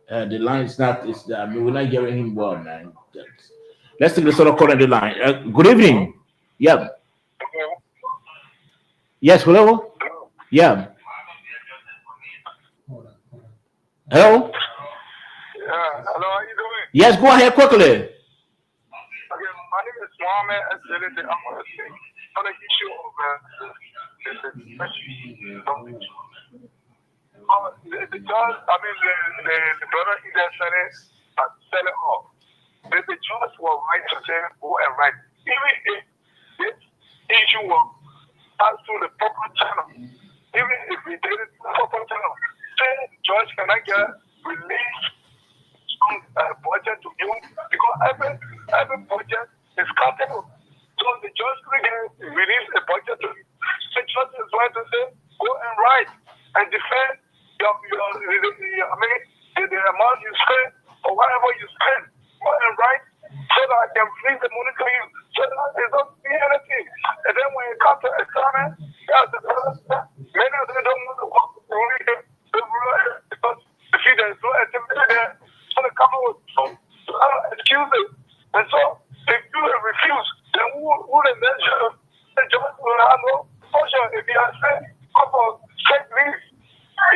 The line is not, we're not hearing him well, man. Let's take this other call on the line. Good evening. Yeah. Yes, hello? Yeah. Hello? Hello, how you doing? Yes, go ahead quickly. Okay, my name is Mohammed Azalete. I'm on the issue of the judge, the brother either said it or sell it off. The judge was right to say go and write. Even if this issue was passed through the proper channel, even if we did it through the proper channel, say judge can I get release budget to you, because every budget is countable. So the judge can release a budget to you. The judge is right to say go and write and defend the amount you spend or whatever you spend. Go and write so that I can release the money to you, so that they don't see anything. And then when it comes to examine, many of them don't want to work because they see there's no activity there. So they come up with some excuses. And so if you refuse, then who the measure? The judge will have no function. If he has said, come for sick leave,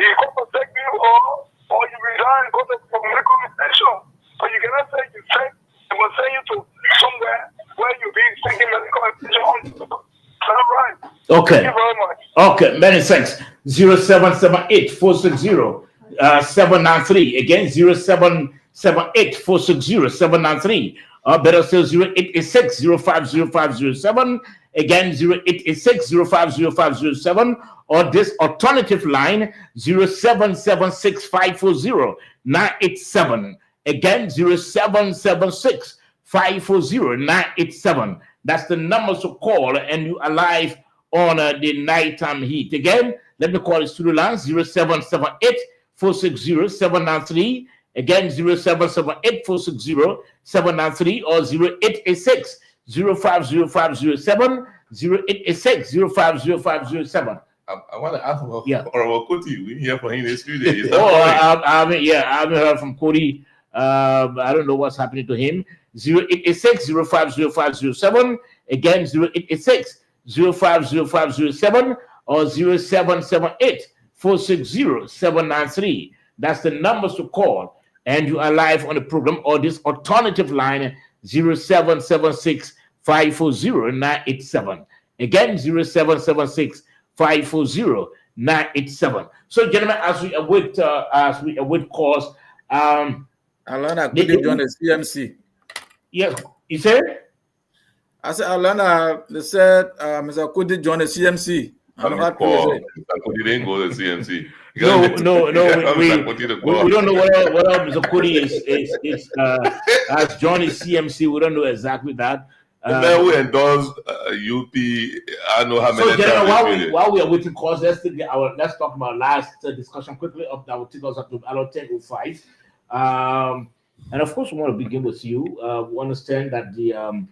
you go for sick leave or you resign, go to medical extension. But you cannot say you sick, they will send you to somewhere where you're being taken medical extension. That's right. Okay. Thank you very much. Okay, many thanks. 0778-460-793. Again, 0778-460-793. Better still, 0886-050507. Again, 0886-050507. Or this alternative line, 0776-540-987. Again, 0776-540-987. That's the number to call, and you are live on the nighttime heat. Again, let me call the studio line, 0778-460-793. Again, 0778-460-793 or 0886-050507. 0886-050507. I want to ask about Cody. We didn't hear from him in the studio. I haven't heard from Cody. I don't know what's happening to him. 0886-050507. Again, 0886-050507 or 0778-460-793. That's the numbers to call. And you are live on the program, or this alternative line, 0776-540-987. Again, 0776-540-987. So, gentlemen, as we await calls, Alana could you join the CMC? yes, you said? I said, Alana, they said, Mr. Kudi join the CMC. I'm not call. He didn't go to the CMC. No. We don't know what else Mr. Kudi is has joined the CMC. We don't know exactly that. And then we endorse UP. I know how many. So, gentlemen, while we are waiting calls, let's talk about last discussion quickly. That will take us up to about 10:05. And of course, we want to begin with you. We understand that the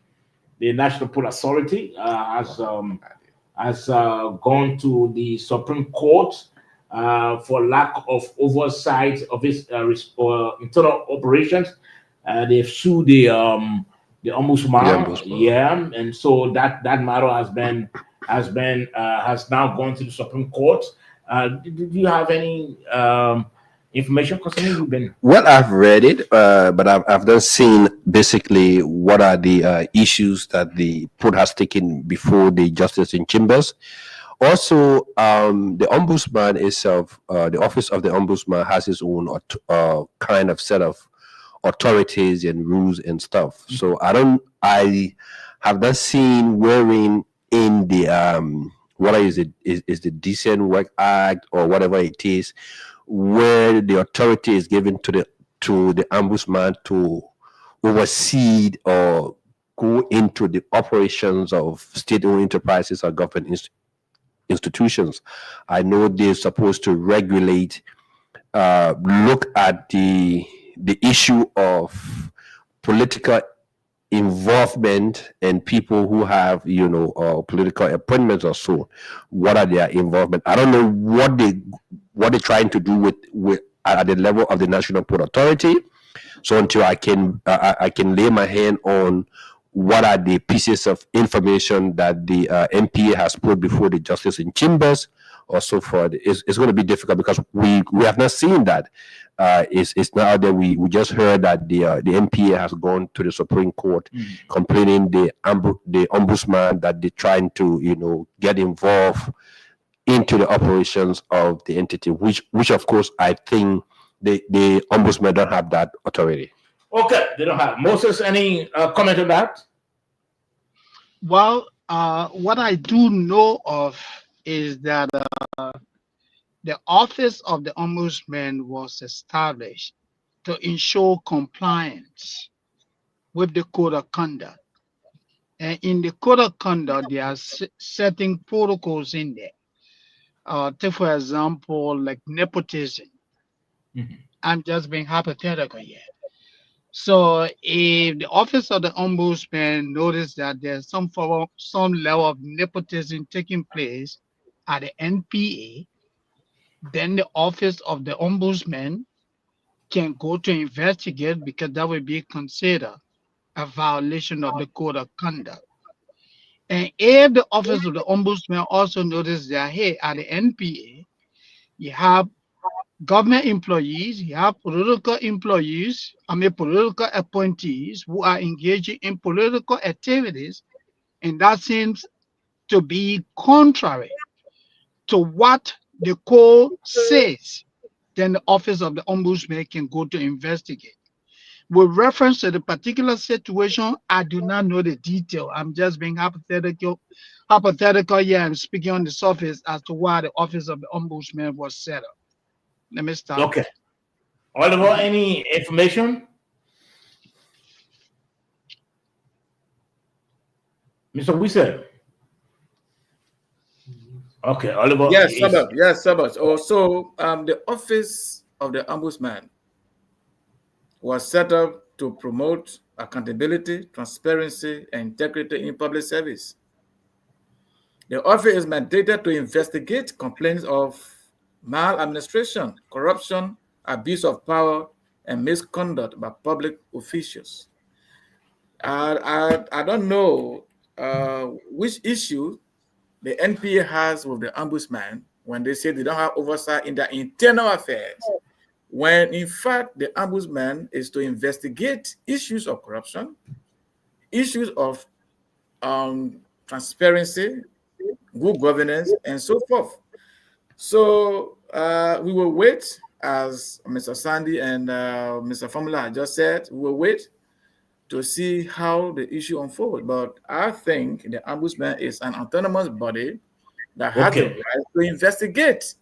National Port Authority has gone to the Supreme Court for lack of oversight of its internal operations. They've sued the ombudsman. Yeah, and so that matter has now gone to the Supreme Court. Did you have any information concerning you? Well, I've read it, but I've not seen basically what are the issues that the port has taken before the justice in chambers. Also, the ombudsman itself, the office of the ombudsman has its own kind of set of authorities and rules and stuff. So I have not seen wherein in the what is it is the Decent Work Act or whatever it is, where the authority is given to the ombudsman to oversee or go into the operations of state-owned enterprises or government institutions. I know they're supposed to regulate, look at the issue of political involvement and people who have political appointments or so. What are their involvement? I don't know what they're trying to do with at the level of the National Port Authority. So until I can lay my hand on what are the pieces of information that the NPA has put before the justice in chambers or so forth, it's going to be difficult because we have not seen that. It's now that we just heard that the NPA has gone to the Supreme Court complaining the ombudsman that they're trying to get involved into the operations of the entity, which of course I think the ombudsman don't have that authority. Okay, they don't have. Moses, any comment on that? Well, what I do know of is that the office of the ombudsman was established to ensure compliance with the code of conduct. And in the code of conduct, there are certain protocols in there. Take for example, like nepotism. I'm just being hypothetical here. So if the office of the ombudsman noticed that there's some level of nepotism taking place at the NPA, then the office of the ombudsman can go to investigate, because that would be considered a violation of the code of conduct. And if the office of the ombudsman also noticed that, hey, at the NPA, you have government employees, you have political employees, political appointees who are engaging in political activities, and that seems to be contrary to what the code says, then the office of the ombudsman can go to investigate. With reference to the particular situation, I do not know the detail. I'm just being hypothetical. Yeah, I'm speaking on the surface as to why the office of the ombudsman was set up. Let me stop. Okay. Oliver, any information? Mr. Wissel. Okay, Oliver. Yes, Sabbath. Also, the office of the ombudsman was set up to promote accountability, transparency, and integrity in public service. The office is mandated to investigate complaints of maladministration, corruption, abuse of power, and misconduct by public officials. I don't know which issue the NPA has with the ombudsman when they say they don't have oversight in their internal affairs, when in fact the ombudsman is to investigate issues of corruption, issues of transparency, good governance, and so forth. So we will wait, as Mr. Sandy and Mr. Formula just said, we will wait to see how the issue unfolds. But I think the ombudsman is an autonomous body that has the right to investigate.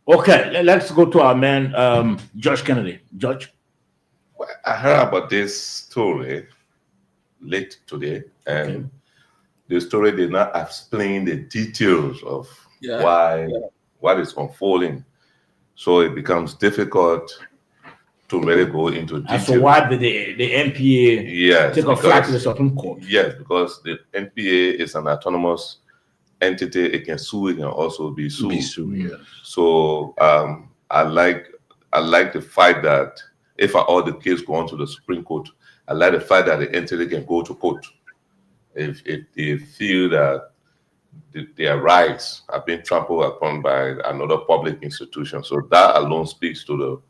Okay, let's go to our man, Judge Kennedy. Judge? Well, I heard about this story late today, and the story did not explain the details of why what is unfolding. So it becomes difficult to really go into detail. So why did the NPA take a flight to the Supreme Court? Yes, because the NPA is an autonomous entity. It can sue, it can also be sued. So I like the fact that if all the case go on to the Supreme Court, I like the fact that the entity can go to court if they feel that their rights have been trampled upon by another public institution. So that alone speaks to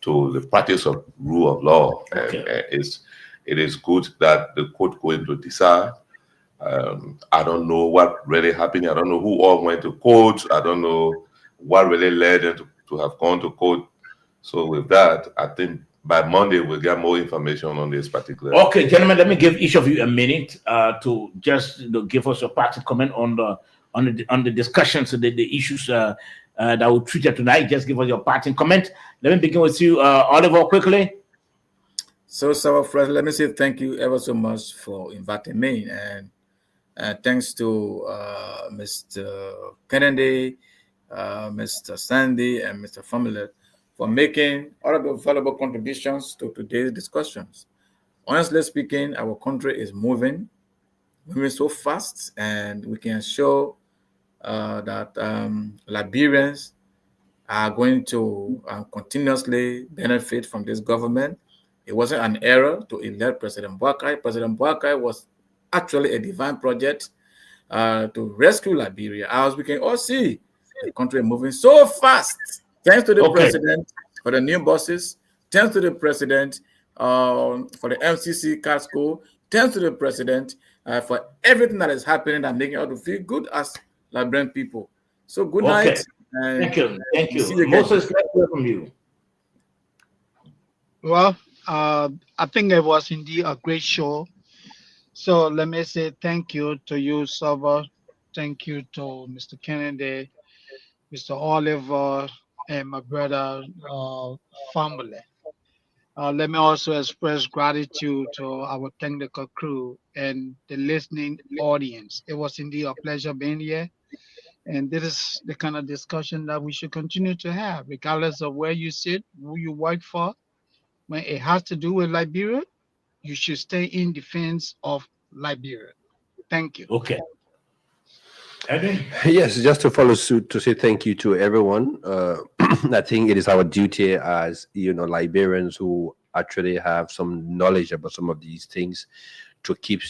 the practice of rule of law. And it is good that the court going to decide. I don't know what really happened. I don't know who all went to court. I don't know what really led them to have gone to court. So with that, I think by Monday we'll get more information on this particular. Okay, gentlemen, let me give each of you a minute to just give us a parting comment on the discussions, the issues that we treated tonight. Just give us your parting comment. Let me begin with you, Oliver, quickly. So, Fred, let me say thank you ever so much for inviting me, and thanks to Mr. Kennedy, Mr. Sandy, and Mr. Formula for making all of the valuable contributions to today's discussions. Honestly speaking, our country is moving so fast, and we can show that Liberians are going to continuously benefit from this government. It wasn't an error to elect President Boakai. President Boakai was actually a divine project to rescue Liberia. As we can all see, the country moving so fast. Thanks to the president for the new buses. Thanks to the president for the MCC car school. Thanks to the president for everything that is happening and making us to feel good as Liberian people. So good night. Thank you. Thank you. Moses, let's hear from you. Well, I think it was indeed a great show. So let me say thank you to you, Saba. Thank you to Mr. Kennedy, Mr. Oliver, and my brother family. Let me also express gratitude to our technical crew and the listening audience. It was indeed a pleasure being here. And this is the kind of discussion that we should continue to have, regardless of where you sit, who you work for. When it has to do with Liberia, you should stay in defense of Liberia. Thank you. Okay. Eddie? Yes, just to follow suit to say thank you to everyone. I think it is our duty as Liberians who actually have some knowledge about some of these things to keep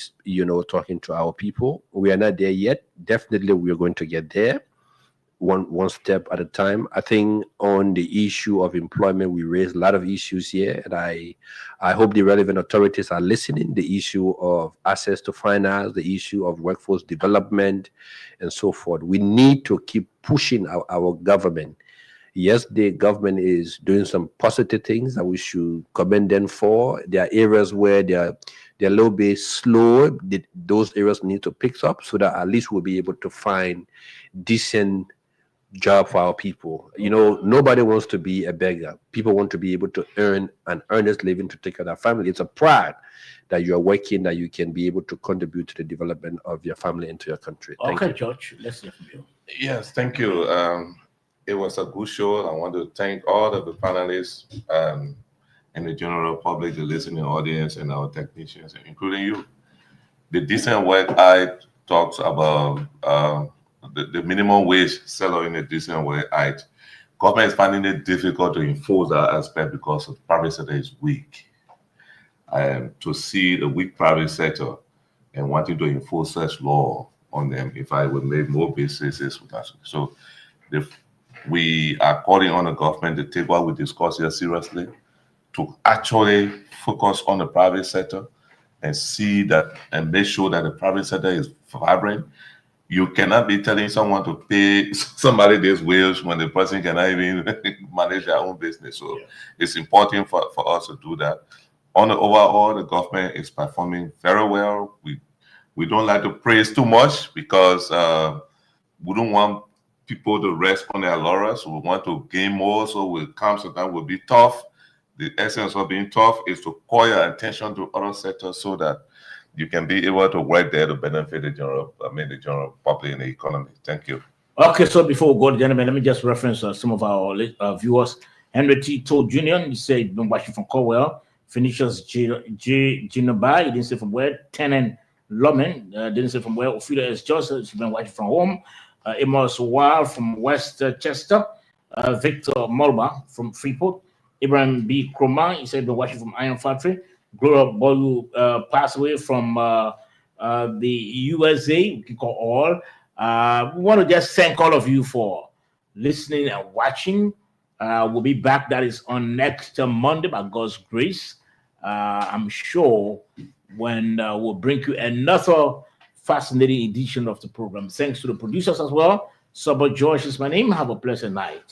talking to our people. We are not there yet. Definitely we are going to get there, one step at a time. I think on the issue of employment, we raised a lot of issues here, and I hope the relevant authorities are listening. The issue of access to finance, the issue of workforce development, and so forth. We need to keep pushing our government. Yes, the government is doing some positive things that we should commend them for. There are areas where they're a little bit slow. Those areas need to pick up so that at least we'll be able to find decent job for our people. Nobody wants to be a beggar. People want to be able to earn an earnest living to take care of their family. It's a pride that you are working, that you can be able to contribute to the development of your family and to your country. Thank you. George, let's hear from you. Yes, thank you. It was a good show. I want to thank all of the panelists and the general public, the listening audience, and our technicians, including you. The Decent Work Act talks about the minimum wage salary in the Decent Work Act. Government is finding it difficult to enforce that aspect because the private sector is weak. To see the weak private sector and wanting to enforce such law on them. In fact, we made more businesses with us. So we are calling on the government to take what we discussed here seriously, to actually focus on the private sector and see that and make sure that the private sector is vibrant. You cannot be telling someone to pay somebody this wage when the person cannot even manage their own business. So it's important for us to do that. On the overall, the government is performing very well. We don't like to praise too much because we don't want people to rest on their laurels. We want to gain more, so we come sometimes will be tough. The essence of being tough is to call your attention to other sectors so that you can be able to work there to benefit the general public in the economy. Thank you. Okay, so before we go, gentlemen, let me just reference some of our viewers. Henry T. Toll Jr., he said he's been watching from Corwell. Finishers Ginobai, he didn't say from where. Tenen Loman, didn't say from where. Ophelia S. Joseph, he's been watching from home. Amos Wild from West Chester. Victor Molba from Freeport. Ibrahim B. Kroma, he said he's been watching from Iron Factory. Gloria Bolu passed away from the USA. We can call all. We want to just thank all of you for listening and watching. We'll be back. That is on next Monday by God's grace. I'm sure when we'll bring you another fascinating edition of the program. Thanks to the producers as well. Sober George is my name. Have a pleasant night.